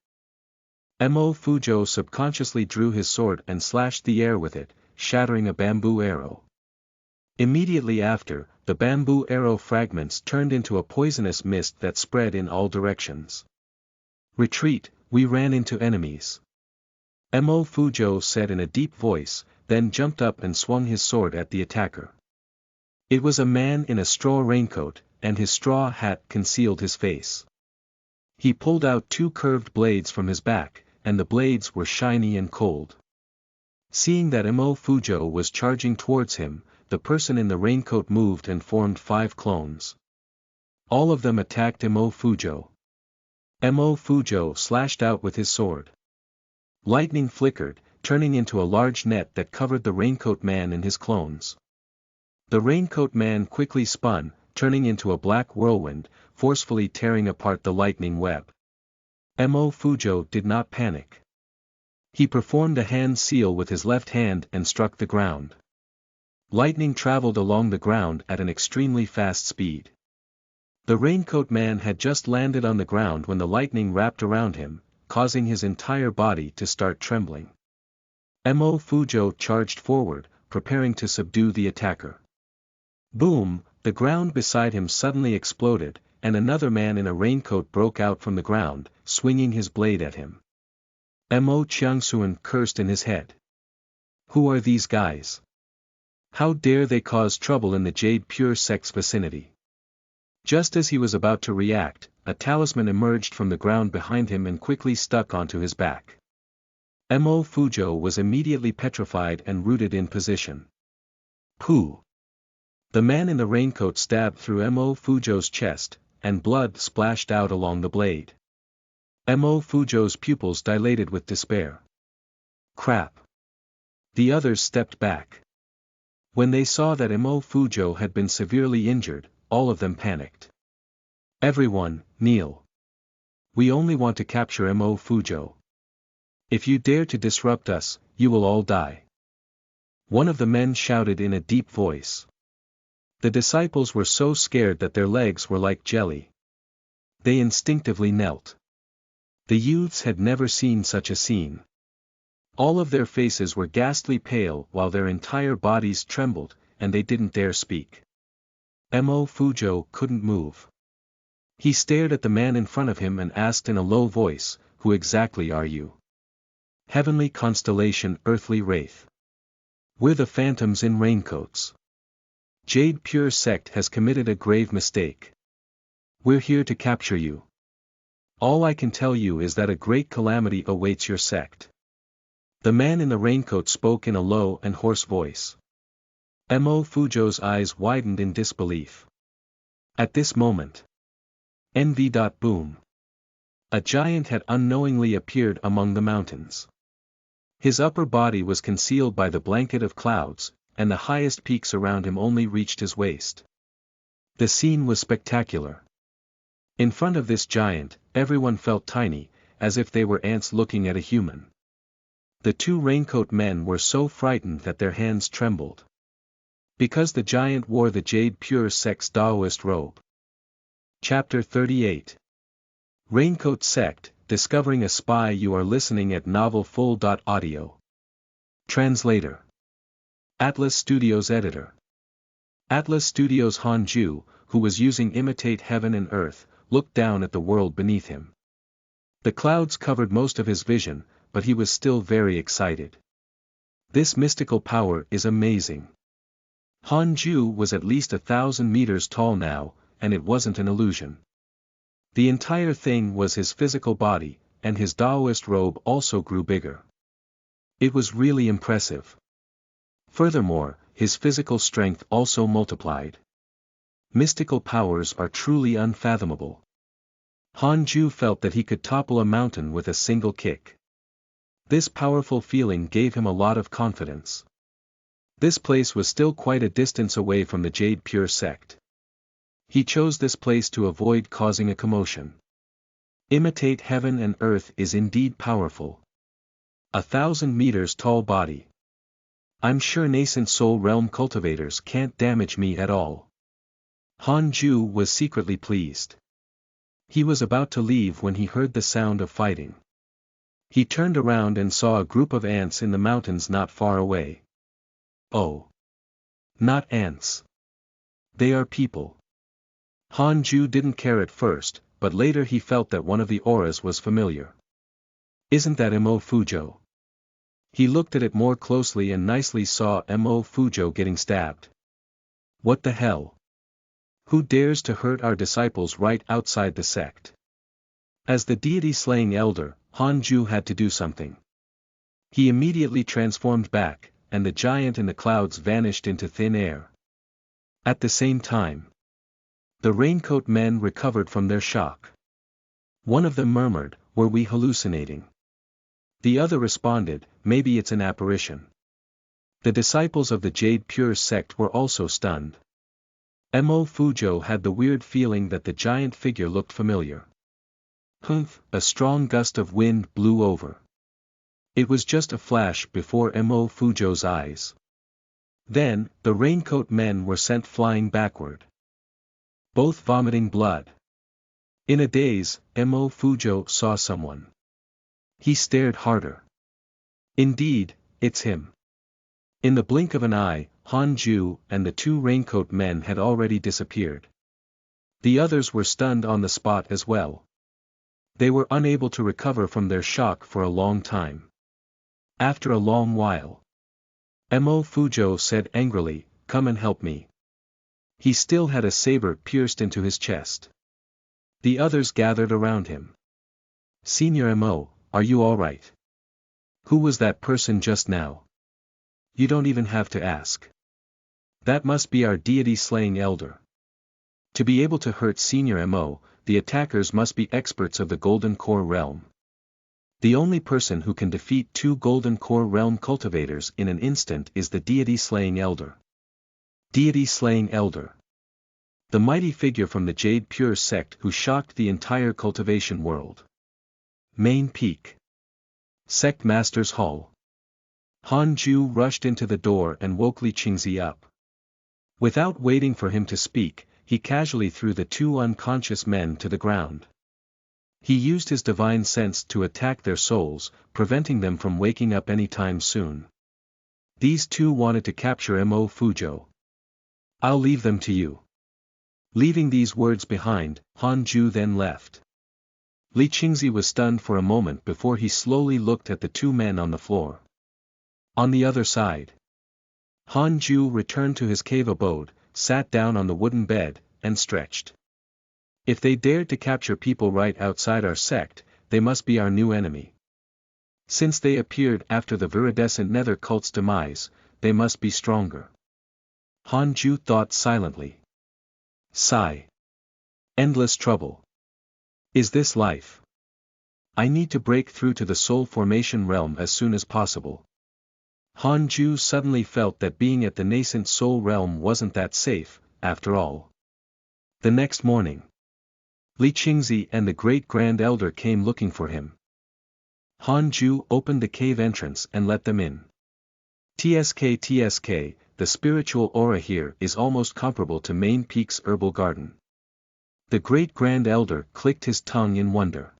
Speaker 1: Mo Fuzhou subconsciously drew his sword and slashed the air with it, shattering a bamboo arrow. Immediately after, the bamboo arrow fragments turned into a poisonous mist that spread in all directions. Retreat, we ran into enemies. Mo Fuzhou said in a deep voice, then jumped up and swung his sword at the attacker. It was a man in a straw raincoat, and his straw hat concealed his face. He pulled out 2 curved blades from his back, and the blades were shiny and cold. Seeing that Mo Fuzhou was charging towards him, the person in the raincoat moved and formed 5 clones. All of them attacked Mo Fuzhou. Mo Fuzhou slashed out with his sword. Lightning flickered, turning into a large net that covered the raincoat man and his clones. The raincoat man quickly spun, turning into a black whirlwind, forcefully tearing apart the lightning web. Mo Fuzhou did not panic. He performed a hand seal with his left hand and struck the ground. Lightning traveled along the ground at an extremely fast speed. The raincoat man had just landed on the ground when the lightning wrapped around him, causing his entire body to start trembling. Mo Fuzhou charged forward, preparing to subdue the attacker. Boom, the ground beside him suddenly exploded, and another man in a raincoat broke out from the ground, swinging his blade at him. Mo Qiangxuan cursed in his head. Who are these guys? How dare they cause trouble in the Jade Pure Sect's vicinity? Just as he was about to react, a talisman emerged from the ground behind him and quickly stuck onto his back. Mo Fuzhou was immediately petrified and rooted in position. Pooh! The man in the raincoat stabbed through Mo Fuzhou's chest, and blood splashed out along the blade. Mo Fuzhou's pupils dilated with despair. Crap! The others stepped back. When they saw that Mo Fuzhou had been severely injured, all of them panicked. Everyone, kneel. We only want to capture Mo Fuzhou. If you dare to disrupt us, you will all die. One of the men shouted in a deep voice. The disciples were so scared that their legs were like jelly. They instinctively knelt. The youths had never seen such a scene. All of their faces were ghastly pale while their entire bodies trembled, and they didn't dare speak. Mo Fuzhou couldn't move. He stared at the man in front of him and asked in a low voice, "Who exactly are you?" "Heavenly constellation, earthly wraith. We're the phantoms in raincoats. Jade Pure sect has committed a grave mistake. We're here to capture you. All I can tell you is that a great calamity awaits your sect." The man in the raincoat spoke in a low and hoarse voice. Mo Fujo's eyes widened in disbelief. At this moment, Boom. A giant had unknowingly appeared among the mountains. His upper body was concealed by the blanket of clouds, and the highest peaks around him only reached his waist. The scene was spectacular. In front of this giant, everyone felt tiny, as if they were ants looking at a human. The two raincoat men were so frightened that their hands trembled. Because the giant wore the Jade Pure sect's Taoist robe. Chapter 38. Raincoat Sect, Discovering a Spy. You are listening at novelfull.audio. Translator. Atlas Studios Editor. Atlas Studios Hanju, who was using Imitate Heaven and Earth, looked down at the world beneath him. The clouds covered most of his vision, but he was still very excited. This mystical power is amazing. Hanju was at least 1,000 meters tall now, and it wasn't an illusion. The entire thing was his physical body, and his Taoist robe also grew bigger. It was really impressive. Furthermore, his physical strength also multiplied. Mystical powers are truly unfathomable. Hanju felt that he could topple a mountain with a single kick. This powerful feeling gave him a lot of confidence. This place was still quite a distance away from the Jade Pure sect. He chose this place to avoid causing a commotion. Imitate Heaven and Earth is indeed powerful. 1,000 meters tall body. I'm sure nascent soul realm cultivators can't damage me at all. Hanju was secretly pleased. He was about to leave when he heard the sound of fighting. He turned around and saw a group of ants in the mountains not far away. Oh. Not ants. They are people. Hanju didn't care at first, but later he felt that one of the auras was familiar. Isn't that Mo Fujo? He looked at it more closely and nicely saw Mo Fujo getting stabbed. What the hell? Who dares to hurt our disciples right outside the sect? As the deity-slaying elder, Hanju had to do something. He immediately transformed back, and the giant in the clouds vanished into thin air. At the same time, the raincoat men recovered from their shock. One of them murmured, "Were we hallucinating?" The other responded, "Maybe it's an apparition." The disciples of the Jade Pure sect were also stunned. Mo Fujo had the weird feeling that the giant figure looked familiar. Humph! A strong gust of wind blew over. It was just a flash before Mo Fujo's eyes. Then, the raincoat men were sent flying backward. Both vomiting blood. In a daze, Mo Fujo saw someone. He stared harder. Indeed, it's him. In the blink of an eye, Hanju and the two raincoat men had already disappeared. The others were stunned on the spot as well. They were unable to recover from their shock for a long time. After a long while, Mo Fujo said angrily, "Come and help me." He still had a saber pierced into his chest. The others gathered around him. "Senior Mo, are you all right? Who was that person just now? You don't even have to ask. That must be our deity-slaying elder." To be able to hurt Senior Mo, the attackers must be experts of the Golden Core realm. The only person who can defeat two Golden Core realm cultivators in an instant is the deity-slaying elder. Deity-slaying elder. The mighty figure from the Jade Pure sect who shocked the entire cultivation world. Main Peak. Sect Master's Hall. Hanju rushed into the door and woke Li Qingzi up. Without waiting for him to speak, he casually threw the two unconscious men to the ground. He used his divine sense to attack their souls, preventing them from waking up any time soon. These two wanted to capture Mo Fujo. I'll leave them to you. Leaving these words behind, Han Ju then left. Li Qingzi was stunned for a moment before he slowly looked at the two men on the floor. On the other side, Han Ju returned to his cave abode, sat down on the wooden bed, and stretched. If they dared to capture people right outside our sect, they must be our new enemy. Since they appeared after the viridescent nether cult's demise, they must be stronger. Han Ju thought silently. Sigh. Endless trouble. Is this life? I need to break through to the soul formation realm as soon as possible. Han Ju suddenly felt that being at the nascent soul realm wasn't that safe, after all. The next morning, Li Qingzi and the great grand elder came looking for him. Han Ju opened the cave entrance and let them in. TSK, the spiritual aura here is almost comparable to Main Peak's herbal garden. The great grand elder clicked his tongue in wonder.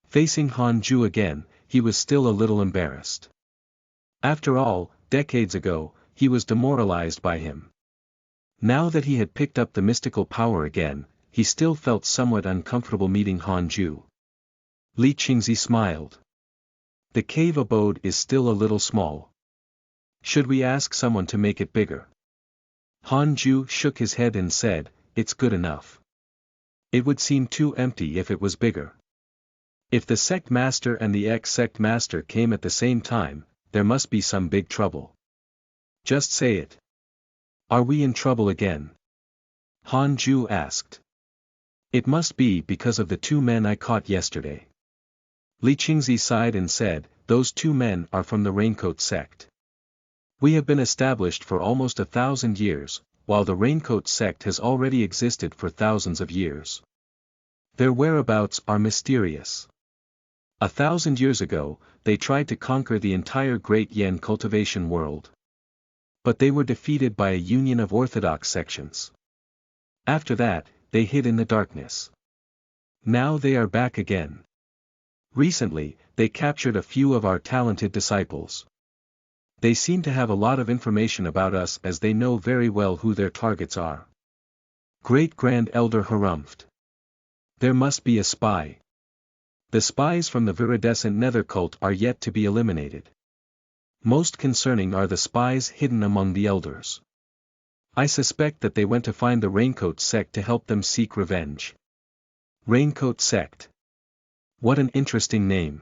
Speaker 1: Facing Han Ju again, he was still a little embarrassed. After all, decades ago, he was demoralized by him. Now that he had picked up the mystical power again, he still felt somewhat uncomfortable meeting Han Ju. Li Qingzi smiled. The cave abode is still a little small. Should we ask someone to make it bigger? Han Ju shook his head and said, "It's good enough. It would seem too empty if it was bigger. If the sect master and the ex-sect master came at the same time, there must be some big trouble. Just say it. Are we in trouble again?" Han Ju asked. "It must be because of the two men I caught yesterday." Li Qingzi sighed and said, "Those two men are from the Raincoat sect. We have been established for almost 1,000 years, while the Raincoat sect has already existed for thousands of years. Their whereabouts are mysterious. 1,000 years ago, they tried to conquer the entire Great Yen cultivation world. But they were defeated by a union of orthodox sections. After that, they hid in the darkness. Now they are back again. Recently, they captured a few of our talented disciples. They seem to have a lot of information about us as they know very well who their targets are." Great Grand Elder harumphed. "There must be a spy. The spies from the viridescent nether cult are yet to be eliminated. Most concerning are the spies hidden among the elders. I suspect that they went to find the Raincoat sect to help them seek revenge." Raincoat sect. What an interesting name.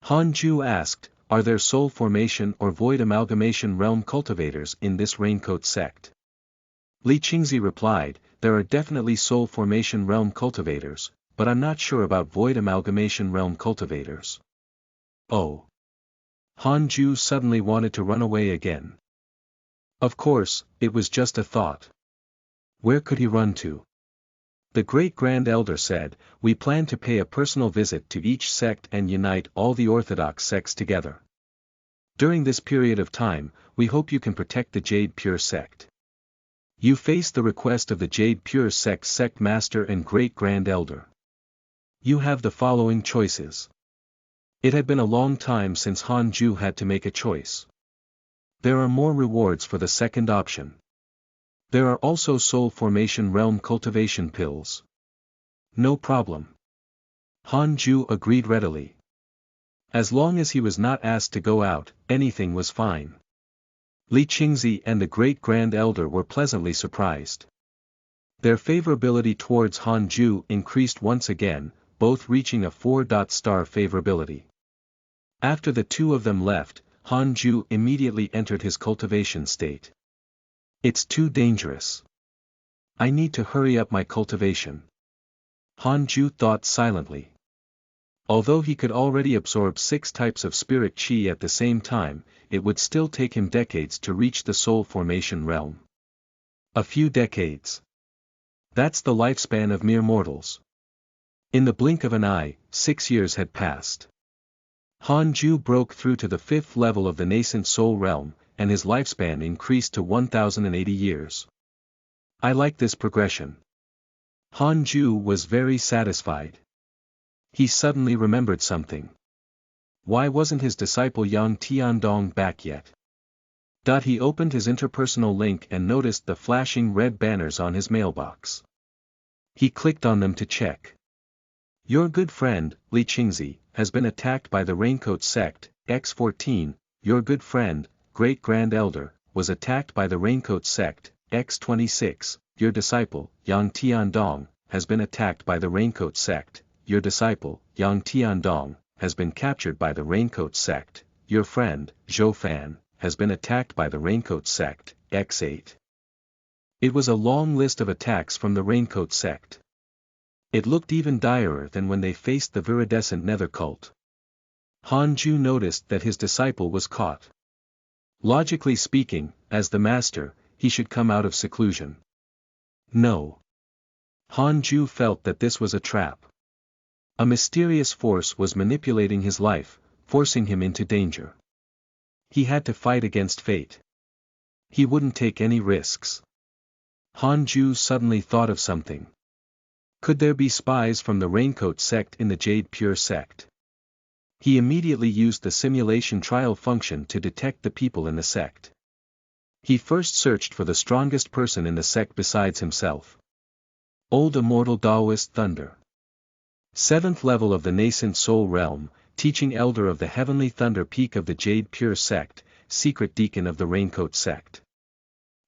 Speaker 1: Han Ju asked, "Are there soul formation or void amalgamation realm cultivators in this Raincoat sect?" Li Qingzi replied, "There are definitely soul formation realm cultivators, but I'm not sure about void amalgamation realm cultivators." Oh. Han Ju suddenly wanted to run away again. Of course, it was just a thought. Where could he run to? The great grand elder said, "We plan to pay a personal visit to each sect and unite all the orthodox sects together. During this period of time, we hope you can protect the Jade Pure sect. You face the request of the Jade Pure sect master and great grand elder. You have the following choices." It had been a long time since Han Ju had to make a choice. There are more rewards for the second option. There are also soul formation realm cultivation pills. No problem. Han Ju agreed readily. As long as he was not asked to go out, anything was fine. Li Qingzi and the great grand elder were pleasantly surprised. Their favorability towards Han Ju increased once again, both reaching a 4-star favorability. After the two of them left, Han Ju immediately entered his cultivation state. "It's too dangerous. I need to hurry up my cultivation." Han Ju thought silently. Although he could already absorb 6 types of spirit chi at the same time, it would still take him decades to reach the soul formation realm. A few decades. That's the lifespan of mere mortals. In the blink of an eye, 6 years had passed. Han Ju broke through to the 5th level of the nascent soul realm, and his lifespan increased to 1,080 years. I like this progression. Han Ju was very satisfied. He suddenly remembered something. Why wasn't his disciple Yang Tiandong back yet? He opened his interpersonal link and noticed the flashing red banners on his mailbox. He clicked on them to check. Your good friend, Li Qingzi, has been attacked by the Raincoat sect. X14, your good friend, Great Grand Elder, was attacked by the Raincoat sect. X26, your disciple, Yang Tiandong, has been attacked by the Raincoat sect. Your disciple, Yang Tiandong, has been captured by the Raincoat sect. Your friend, Zhou Fan, has been attacked by the Raincoat sect. X8. It was a long list of attacks from the Raincoat sect. It looked even direr than when they faced the viridescent nether cult. Han Ju noticed that his disciple was caught. Logically speaking, as the master, he should come out of seclusion. No. Han Ju felt that this was a trap. A mysterious force was manipulating his life, forcing him into danger. He had to fight against fate. He wouldn't take any risks. Han Ju suddenly thought of something. Could there be spies from the Raincoat sect in the Jade Pure sect? He immediately used the simulation trial function to detect the people in the sect. He first searched for the strongest person in the sect besides himself. Old Immortal Taoist Thunder. 7th level of the Nascent Soul Realm, teaching elder of the Heavenly Thunder Peak of the Jade Pure sect, secret deacon of the Raincoat sect.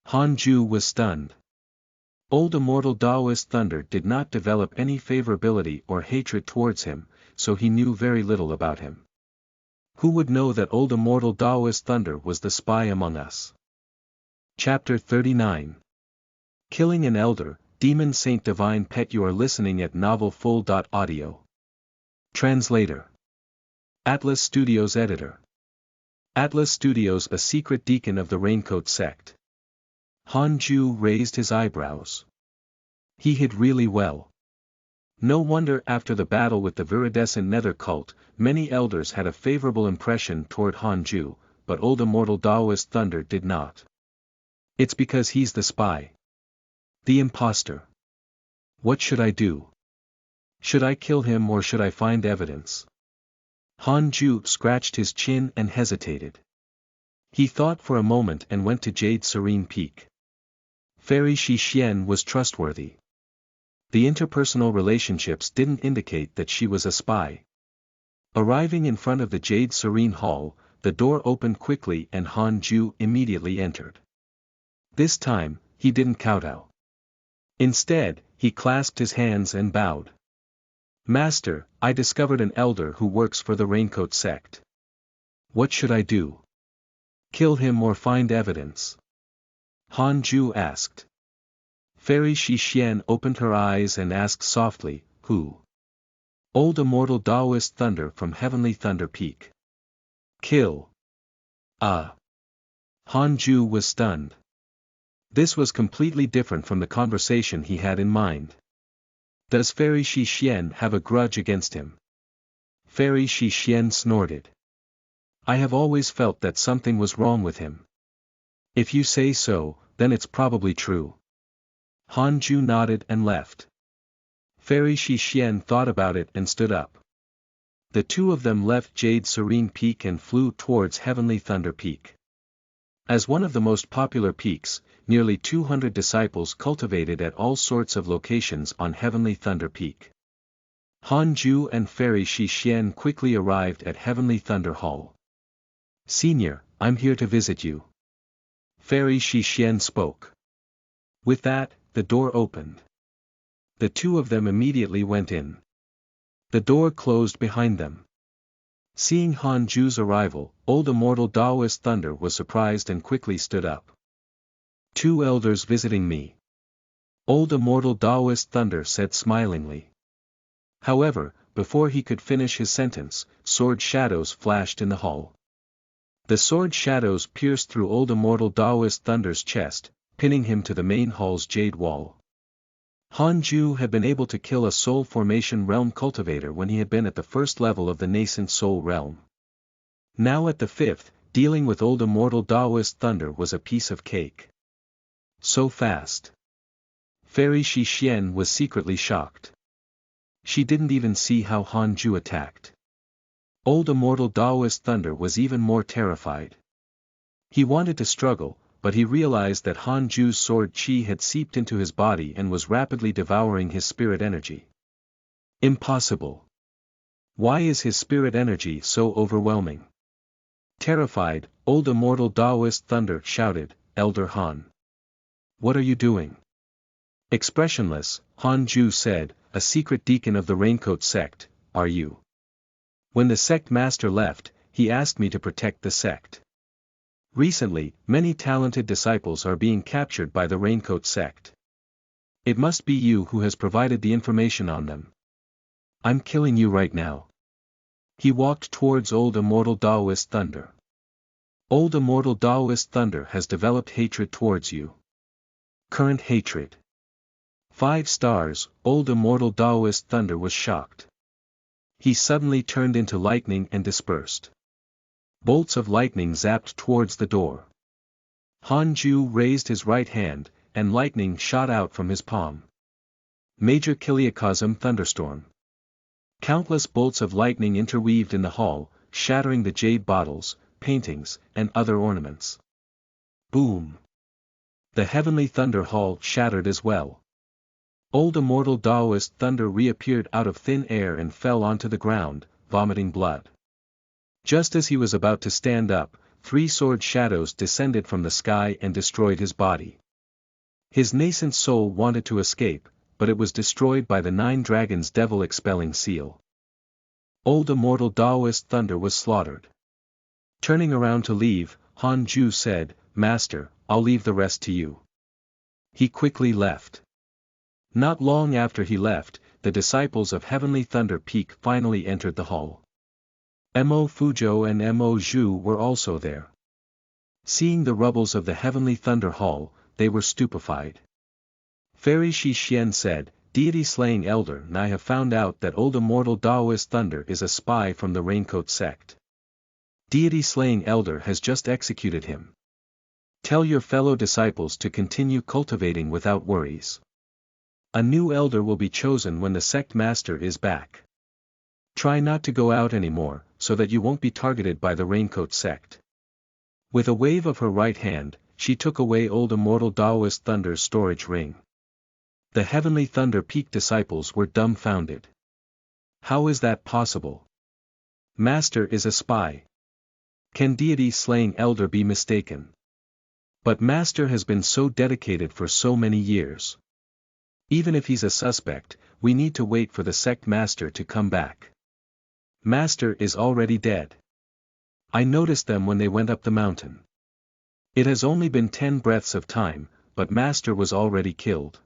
Speaker 1: Han Ju was stunned. Old Immortal Taoist Thunder did not develop any favorability or hatred towards him, so he knew very little about him. Who would know that Old Immortal Taoist Thunder was the spy among us? Chapter 39. Killing an Elder, Demon Saint Divine Pet. You are listening at novelfull.audio. Translator. Atlas Studios Editor. Atlas Studios, a secret deacon of the Raincoat sect. Han Ju raised his eyebrows. He hid really well. No wonder after the battle with the viridescent nether cult, many elders had a favorable impression toward Han Ju, but Old Immortal Taoist Thunder did not. It's because he's the spy. The imposter. What should I do? Should I kill him or should I find evidence? Han Ju scratched his chin and hesitated. He thought for a moment and went to Jade Serene Peak. Fairy Shi Xian was trustworthy. The interpersonal relationships didn't indicate that she was a spy. Arriving in front of the Jade Serene Hall, the door opened quickly and Han Ju immediately entered. This time, he didn't kowtow. Instead, he clasped his hands and bowed. Master, I discovered an elder who works for the Raincoat sect. What should I do? Kill him or find evidence? Han Ju asked. Fairy Shi Xian opened her eyes and asked softly, Who? Old Immortal Taoist Thunder from Heavenly Thunder Peak. Kill. Han Ju was stunned. This was completely different from the conversation he had in mind. Does Fairy Shi Xian have a grudge against him? Fairy Shi Xian snorted. I have always felt that something was wrong with him. If you say so, then it's probably true. Han Ju nodded and left. Fairy Shi Xian thought about it and stood up. The two of them left Jade Serene Peak and flew towards Heavenly Thunder Peak. As one of the most popular peaks, nearly 200 disciples cultivated at all sorts of locations on Heavenly Thunder Peak. Han Ju and Fairy Shi Xian quickly arrived at Heavenly Thunder Hall. Senior, I'm here to visit you. Fairy Shi Xian spoke. With that, the door opened. The two of them immediately went in. The door closed behind them. Seeing Han Ju's arrival, Old Immortal Taoist Thunder was surprised and quickly stood up. Two elders visiting me. Old Immortal Taoist Thunder said smilingly. However, before he could finish his sentence, sword shadows flashed in the hall. The sword shadows pierced through Old Immortal Taoist Thunder's chest, pinning him to the main hall's jade wall. Han Ju had been able to kill a soul formation realm cultivator when he had been at the first level of the nascent soul realm. Now at the 5th, dealing with Old Immortal Taoist Thunder was a piece of cake. So fast. Fairy Shi Xian was secretly shocked. She didn't even see how Han Ju attacked. Old Immortal Taoist Thunder was even more terrified. He wanted to struggle, but he realized that Han Ju's sword chi had seeped into his body and was rapidly devouring his spirit energy. Impossible. Why is his spirit energy so overwhelming? Terrified, old immortal Taoist Thunder shouted, Elder Han. What are you doing? Expressionless, Han Ju said, a secret deacon of the Raincoat sect, are you? When the sect master left, he asked me to protect the sect. Recently, many talented disciples are being captured by the Raincoat sect. It must be you who has provided the information on them. I'm killing you right now. He walked towards old immortal Taoist Thunder. Old immortal Taoist Thunder has developed hatred towards you. Current hatred. 5 stars, old immortal Taoist Thunder was shocked. He suddenly turned into lightning and dispersed. Bolts of lightning zapped towards the door. Han Ju raised his right hand, and lightning shot out from his palm. Major Kiliacosm thunderstorm. Countless bolts of lightning interweaved in the hall, shattering the jade bottles, paintings, and other ornaments. Boom! The heavenly thunder hall shattered as well. Old immortal Taoist Thunder reappeared out of thin air and fell onto the ground, vomiting blood. Just as he was about to stand up, 3 sword shadows descended from the sky and destroyed his body. His nascent soul wanted to escape, but it was destroyed by the 9 dragons' devil-expelling seal. Old immortal Taoist Thunder was slaughtered. Turning around to leave, Han Ju said, Master, I'll leave the rest to you. He quickly left. Not long after he left, the disciples of Heavenly Thunder Peak finally entered the hall. Mo Fuzhou and Mo Zhu were also there. Seeing the rubbles of the Heavenly Thunder Hall, they were stupefied. Fairy Shi Xian said, Deity-slaying elder, I have found out that old immortal Taoist Thunder is a spy from the Raincoat sect. Deity-slaying elder has just executed him. Tell your fellow disciples to continue cultivating without worries. A new elder will be chosen when the sect master is back. Try not to go out anymore, so that you won't be targeted by the Raincoat sect. With a wave of her right hand, she took away old immortal Taoist Thunder's storage ring. The Heavenly Thunder Peak disciples were dumbfounded. How is that possible? Master is a spy. Can deity-slaying elder be mistaken? But Master has been so dedicated for so many years. Even if he's a suspect, we need to wait for the sect master to come back. Master is already dead. I noticed them when they went up the mountain. It has only been 10 breaths of time, but Master was already killed.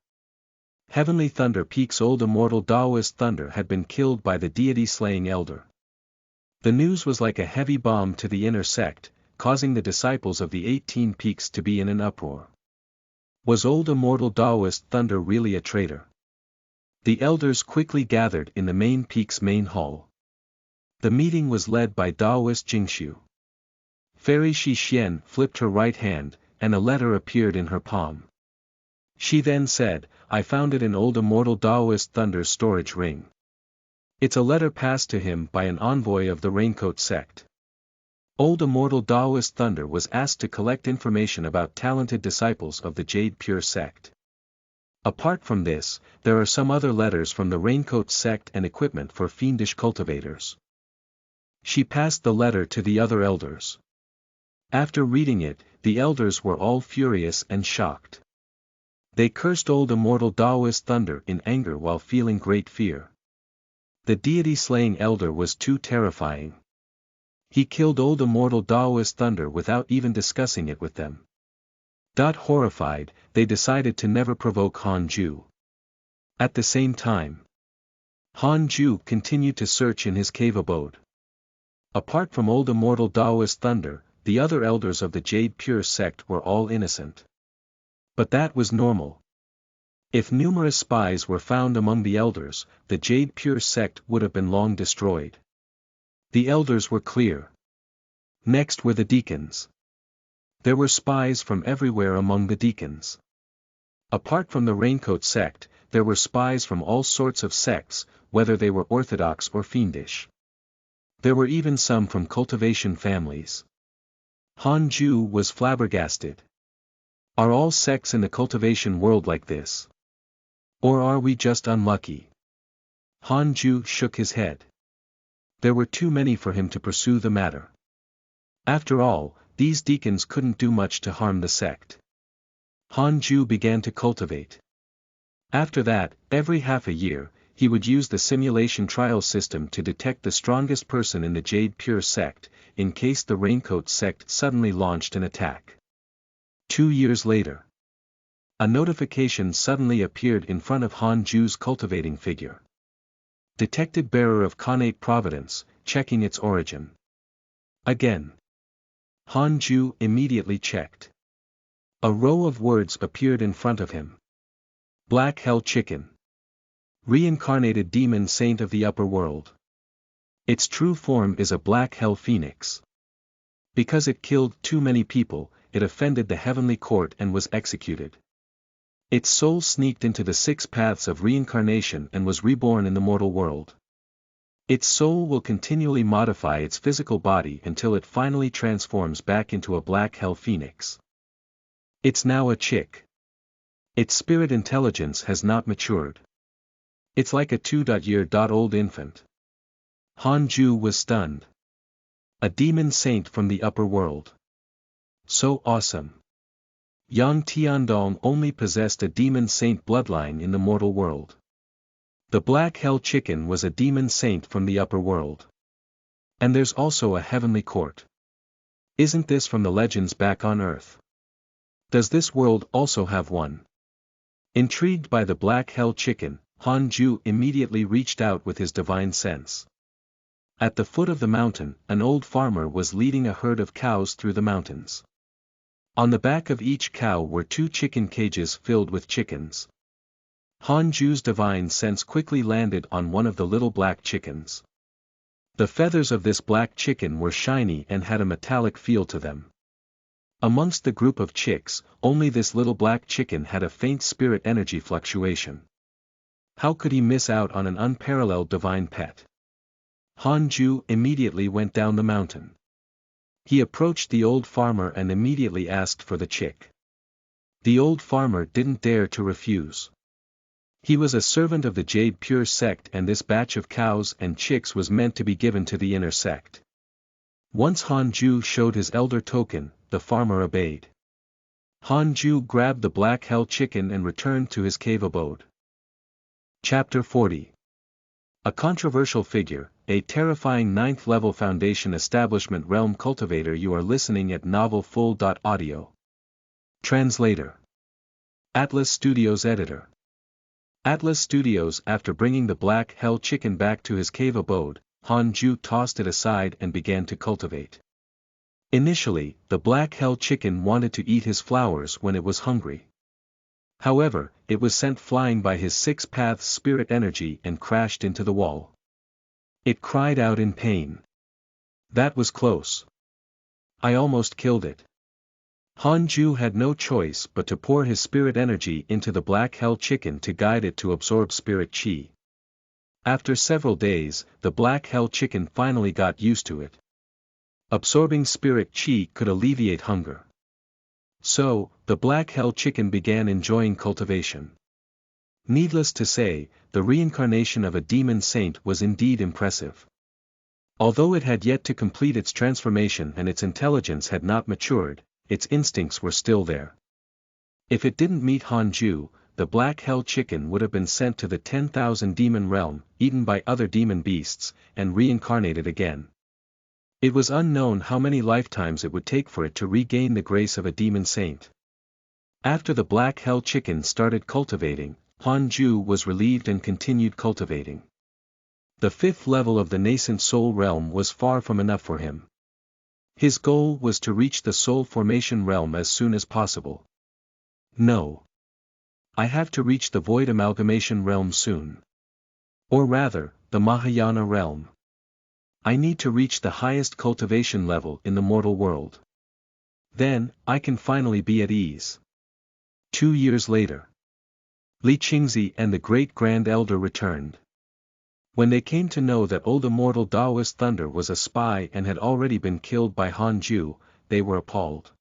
Speaker 1: Heavenly Thunder Peak's old immortal Taoist Thunder had been killed by the deity-slaying elder. The news was like a heavy bomb to the inner sect, causing the disciples of the 18 peaks to be in an uproar. Was old immortal Taoist Thunder really a traitor? The elders quickly gathered in the main peak's main hall. The meeting was led by Taoist Jingshu. Fairy Shi Xian flipped her right hand, and a letter appeared in her palm. She then said, I found it in old immortal Taoist Thunder's storage ring. It's a letter passed to him by an envoy of the Raincoat sect. Old immortal Taoist Thunder was asked to collect information about talented disciples of the Jade Pure sect. Apart from this, there are some other letters from the Raincoat sect and equipment for fiendish cultivators. She passed the letter to the other elders. After reading it, the elders were all furious and shocked. They cursed old immortal Taoist Thunder in anger while feeling great fear. The deity-slaying elder was too terrifying. He killed old immortal Taoist Thunder without even discussing it with them. Horrified, they decided to never provoke Han Ju. At the same time, Han Ju continued to search in his cave abode. Apart from old immortal Taoist Thunder, the other elders of the Jade Pure sect were all innocent. But that was normal. If numerous spies were found among the elders, the Jade Pure sect would have been long destroyed. The elders were clear. Next were the deacons. There were spies from everywhere among the deacons. Apart from the Raincoat sect, there were spies from all sorts of sects, whether they were orthodox or fiendish. There were even some from cultivation families. Han Ju was flabbergasted. Are all sects in the cultivation world like this? Or are we just unlucky? Han Ju shook his head. There were too many for him to pursue the matter. After all, these deacons couldn't do much to harm the sect. Han Ju began to cultivate. After that, every half a year, he would use the simulation trial system to detect the strongest person in the Jade Pure sect, in case the Raincoat sect suddenly launched an attack. 2 years later, a notification suddenly appeared in front of Han Ju's cultivating figure. Detected bearer of Tier Providence, checking its origin. Again. Han Ju immediately checked. A row of words appeared in front of him. Black Hell Chicken. Reincarnated demon saint of the upper world. Its true form is a black hell phoenix. Because it killed too many people, it offended the heavenly court and was executed. Its soul sneaked into the 6 paths of reincarnation and was reborn in the mortal world. Its soul will continually modify its physical body until it finally transforms back into a black hell phoenix. It's now a chick. Its spirit intelligence has not matured. It's like a 2-year-old infant. Han Ju was stunned. A demon saint from the upper world. So awesome. Yang Tiandong only possessed a demon saint bloodline in the mortal world. The Black Hell Chicken was a demon saint from the upper world. And there's also a heavenly court. Isn't this from the legends back on Earth? Does this world also have one? Intrigued by the Black Hell Chicken, Han Ju immediately reached out with his divine sense. At the foot of the mountain, an old farmer was leading a herd of cows through the mountains. On the back of each cow were 2 chicken cages filled with chickens. Han Ju's divine sense quickly landed on one of the little black chickens. The feathers of this black chicken were shiny and had a metallic feel to them. Amongst the group of chicks, only this little black chicken had a faint spirit energy fluctuation. How could he miss out on an unparalleled divine pet? Han Ju immediately went down the mountain. He approached the old farmer and immediately asked for the chick. The old farmer didn't dare to refuse. He was a servant of the Jade Pure sect and this batch of cows and chicks was meant to be given to the inner sect. Once Han Ju showed his elder token, the farmer obeyed. Han Ju grabbed the Black Hell Chicken and returned to his cave abode. Chapter 40. A controversial figure, a terrifying 9th-level Foundation Establishment Realm Cultivator. You are listening at novelfull.audio. Translator. Atlas Studios Editor. Atlas Studios. After bringing the Black Hell Chicken back to his cave abode, Han Ju tossed it aside and began to cultivate. Initially, the Black Hell Chicken wanted to eat his flowers when it was hungry. However, it was sent flying by his 6 paths spirit energy and crashed into the wall. It cried out in pain. That was close. I almost killed it. Han Ju had no choice but to pour his spirit energy into the Black Hell Chicken to guide it to absorb spirit chi. After several days, the Black Hell Chicken finally got used to it. Absorbing spirit chi could alleviate hunger. So, the Black Hell Chicken began enjoying cultivation. Needless to say, the reincarnation of a demon saint was indeed impressive. Although it had yet to complete its transformation and its intelligence had not matured, its instincts were still there. If it didn't meet Han Ju, the Black Hell Chicken would have been sent to the 10,000 demon realm, eaten by other demon beasts, and reincarnated again. It was unknown how many lifetimes it would take for it to regain the grace of a demon saint. After the Black Hell Chicken started cultivating, Han Ju was relieved and continued cultivating. The 5th level of the nascent soul realm was far from enough for him. His goal was to reach the soul formation realm as soon as possible. No. I have to reach the void amalgamation realm soon. Or rather, the Mahayana realm. I need to reach the highest cultivation level in the mortal world. Then, I can finally be at ease. 2 years later. Li Qingzi and the Great Grand Elder returned. When they came to know that old immortal Taoist Thunder was a spy and had already been killed by Han Ju, they were appalled.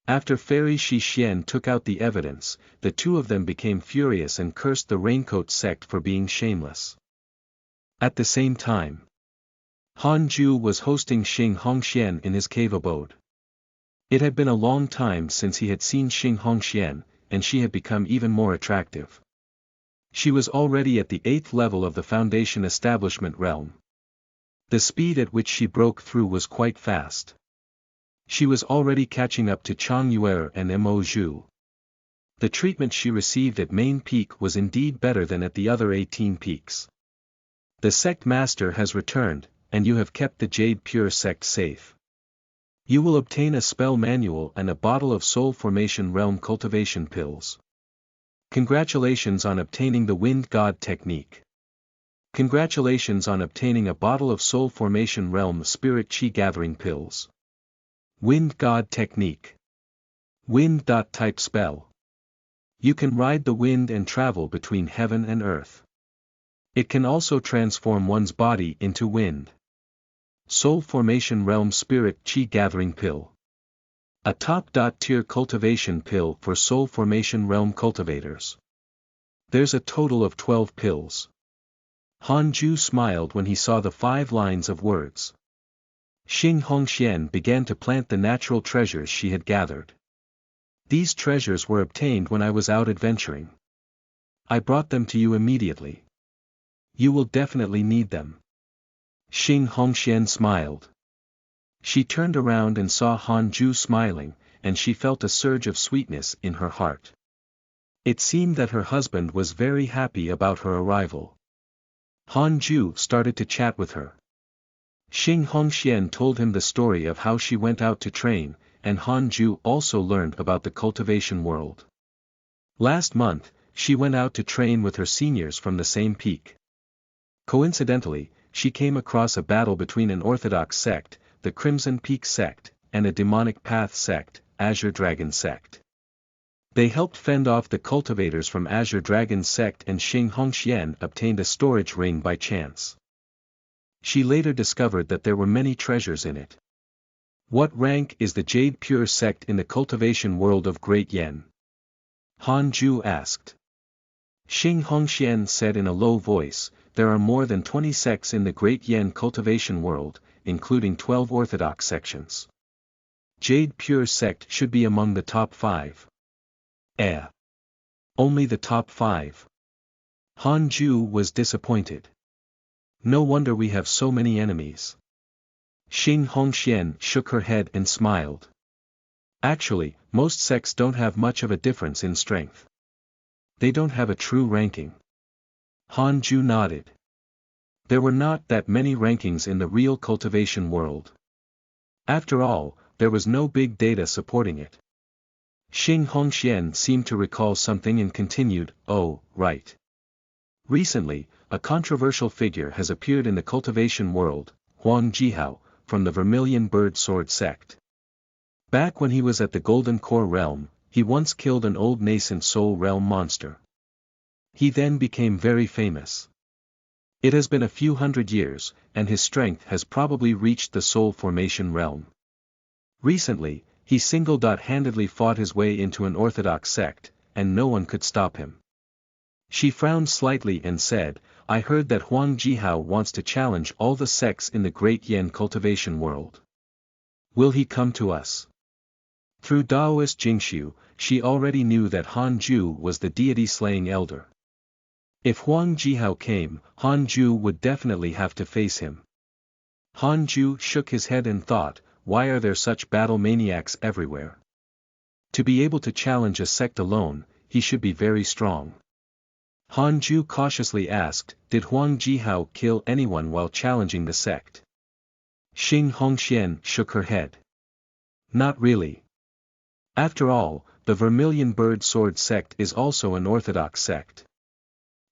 Speaker 1: After Fairy Shi Xian took out the evidence, the two of them became furious and cursed the Raincoat sect for being shameless. At the same time, Han Ju was hosting Xing Hongxian in his cave abode. It had been a long time since he had seen Xing Hongxian, and she had become even more attractive. She was already at the 8th level of the Foundation Establishment realm. The speed at which she broke through was quite fast. She was already catching up to Chang Yuer and Mo Zhu. The treatment she received at Main Peak was indeed better than at the other 18 peaks. The sect master has returned, and you have kept the Jade Pure sect safe. You will obtain a spell manual and a bottle of Soul Formation Realm cultivation pills. Congratulations on obtaining the Wind God technique. Congratulations on obtaining a bottle of Soul Formation Realm Spirit Chi Gathering pills. Wind God technique. Wind. Type spell. You can ride the wind and travel between heaven and earth. It can also transform one's body into wind. Soul Formation Realm Spirit Chi Gathering Pill. A top-tier cultivation pill for Soul Formation Realm cultivators. There's a total of 12 pills. Han Ju smiled when he saw the 5 lines of words. Xing Hongxian began to plant the natural treasures she had gathered. These treasures were obtained when I was out adventuring. I brought them to you immediately. You will definitely need them. Xing Hongxian smiled. She turned around and saw Han Ju smiling, and she felt a surge of sweetness in her heart. It seemed that her husband was very happy about her arrival. Han Ju started to chat with her. Xing Hongxian told him the story of how she went out to train, and Han Ju also learned about the cultivation world. Last month, she went out to train with her seniors from the same peak. Coincidentally, she came across a battle between an orthodox sect, the Crimson Peak sect, and a demonic path sect, Azure Dragon sect. They helped fend off the cultivators from Azure Dragon sect, and Xing Hongxian obtained a storage ring by chance. She later discovered that there were many treasures in it. What rank is the Jade Pure sect in the cultivation world of Great Yen? Han Ju asked. Xing Hongxian said in a low voice, there are more than 20 sects in the Great Yen cultivation world, including 12 orthodox sections. Jade Pure sect should be among the top 5. Only the top 5. Han Ju was disappointed. No wonder we have so many enemies. Xing Hongxian shook her head and smiled. Actually, most sects don't have much of a difference in strength. They don't have a true ranking. Han Ju nodded. There were not that many rankings in the real cultivation world. After all, there was no big data supporting it. Xing Hongxian seemed to recall something and continued, oh, right. Recently, a controversial figure has appeared in the cultivation world, Huang Jihao, from the Vermilion Bird Sword sect. Back when he was at the Golden Core realm, he once killed an old nascent soul realm monster. He then became very famous. It has been a few hundred years, and his strength has probably reached the soul formation realm. Recently, he single-handedly fought his way into an orthodox sect, and no one could stop him. She frowned slightly and said, I heard that Huang Jihao wants to challenge all the sects in the Great Yen cultivation world. Will he come to us? Through Daoist Jingxiu, she already knew that Han Ju was the deity-slaying elder. If Huang Jihao came, Han Ju would definitely have to face him. Han Ju shook his head and thought, why are there such battle maniacs everywhere? To be able to challenge a sect alone, he should be very strong. Han Ju cautiously asked, did Huang Jihao kill anyone while challenging the sect? Xing Hongxian shook her head. Not really. After all, the Vermilion Bird Sword sect is also an orthodox sect.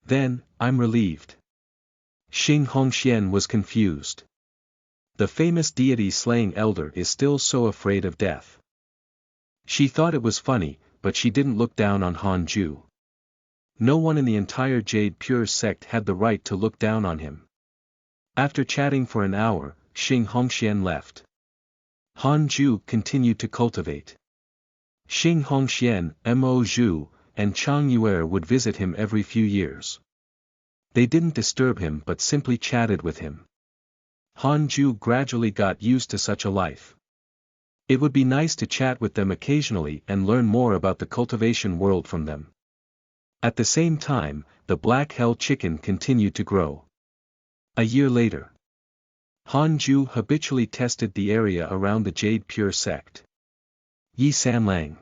Speaker 1: Then, I'm relieved. Xing Hongxian was confused. The famous deity-slaying elder is still so afraid of death. She thought it was funny, but she didn't look down on Han Ju. No one in the entire Jade Pure sect had the right to look down on him. After chatting for an hour, Xing Hongxian left. Han Zhu continued to cultivate. Xing Hongxian, Mo Zhu, and Chang Yuer would visit him every few years. They didn't disturb him but simply chatted with him. Han Zhu gradually got used to such a life. It would be nice to chat with them occasionally and learn more about the cultivation world from them. At the same time, the black hell chicken continued to grow. A year later, Han Zhu habitually tested the area around the Jade Pure sect. Yi Sanlang.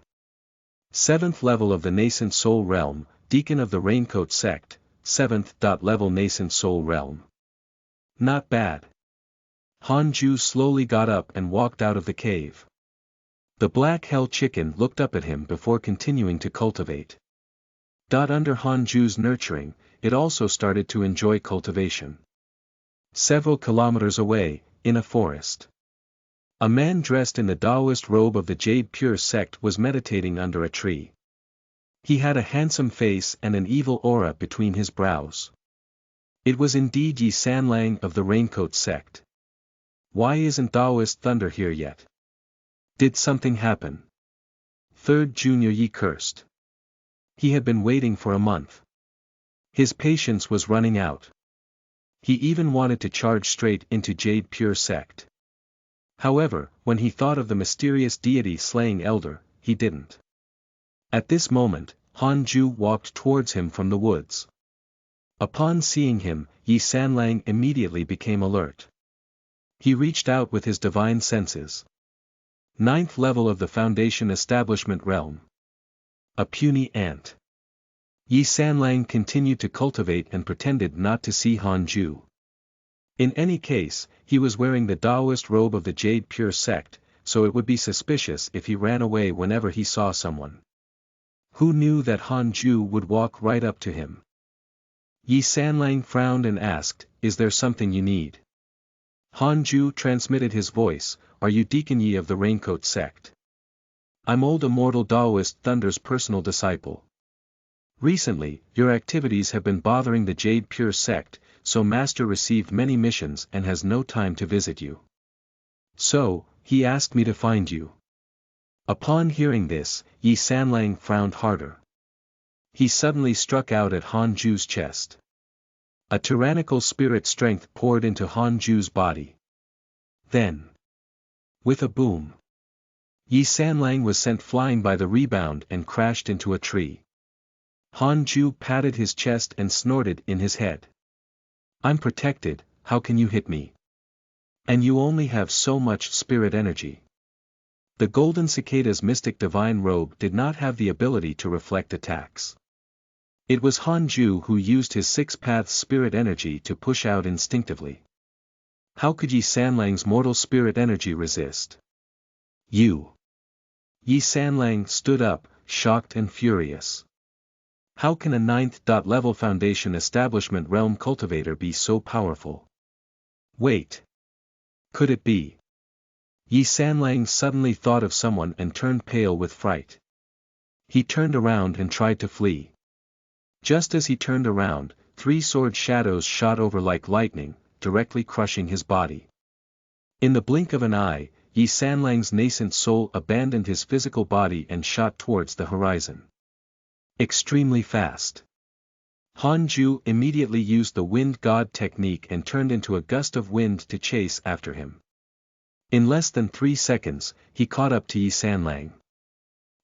Speaker 1: 7th level of the Nascent Soul Realm, Deacon of the Raincoat sect, 7th level Nascent Soul Realm. Not bad. Han Zhu slowly got up and walked out of the cave. The black hell chicken looked up at him before continuing to cultivate. Under Han Zhu's nurturing, it also started to enjoy cultivation. Several kilometers away, in a forest, a man dressed in the Taoist robe of the Jade Pure sect was meditating under a tree. He had a handsome face and an evil aura between his brows. It was indeed Yi Sanlang of the Raincoat sect. Why isn't Taoist Thunder here yet? Did something happen? 3rd Junior Yi cursed. He had been waiting for a month. His patience was running out. He even wanted to charge straight into Jade Pure sect. However, when he thought of the mysterious deity slaying Elder, he didn't. At this moment, Han Zhu walked towards him from the woods. Upon seeing him, Yi Sanlang immediately became alert. He reached out with his divine senses. 9th level of the Foundation Establishment Realm. A puny ant. Yi Sanlang continued to cultivate and pretended not to see Han Zhu. In any case, he was wearing the Taoist robe of the Jade Pure sect, so it would be suspicious if he ran away whenever he saw someone. Who knew that Han Zhu would walk right up to him? Yi Sanlang frowned and asked, "Is there something you need?" Han Zhu transmitted his voice, "Are you Deacon Yi of the Raincoat sect?" "I'm old immortal Taoist Thunder's personal disciple. Recently, your activities have been bothering the Jade Pure sect, so Master received many missions and has no time to visit you. So, he asked me to find you." Upon hearing this, Yi Sanlang frowned harder. He suddenly struck out at Han Zhu's chest. A tyrannical spirit strength poured into Han Zhu's body. Then, with a boom, Yi Sanlang was sent flying by the rebound and crashed into a tree. Han Zhu patted his chest and snorted in his head. "I'm protected, how can you hit me? And you only have so much spirit energy." The golden cicada's mystic divine robe did not have the ability to reflect attacks. It was Han Zhu who used his 6-path spirit energy to push out instinctively. How could Yi Sanlang's mortal spirit energy resist? You! Yi Sanlang stood up, shocked and furious. How can a 9th level Foundation Establishment Realm cultivator be so powerful? Wait! Could it be? Yi Sanlang suddenly thought of someone and turned pale with fright. He turned around and tried to flee. Just as he turned around, 3 sword shadows shot over like lightning, directly crushing his body. In the blink of an eye, Yi Sanlang's nascent soul abandoned his physical body and shot towards the horizon. Extremely fast. Han Zhu immediately used the wind god technique and turned into a gust of wind to chase after him. In less than 3 seconds, he caught up to Yi Sanlang.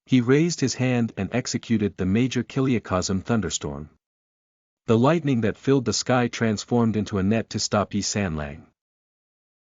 Speaker 1: He raised his hand and executed the major Kiliacosm thunderstorm. The lightning that filled the sky transformed into a net to stop Yi Sanlang.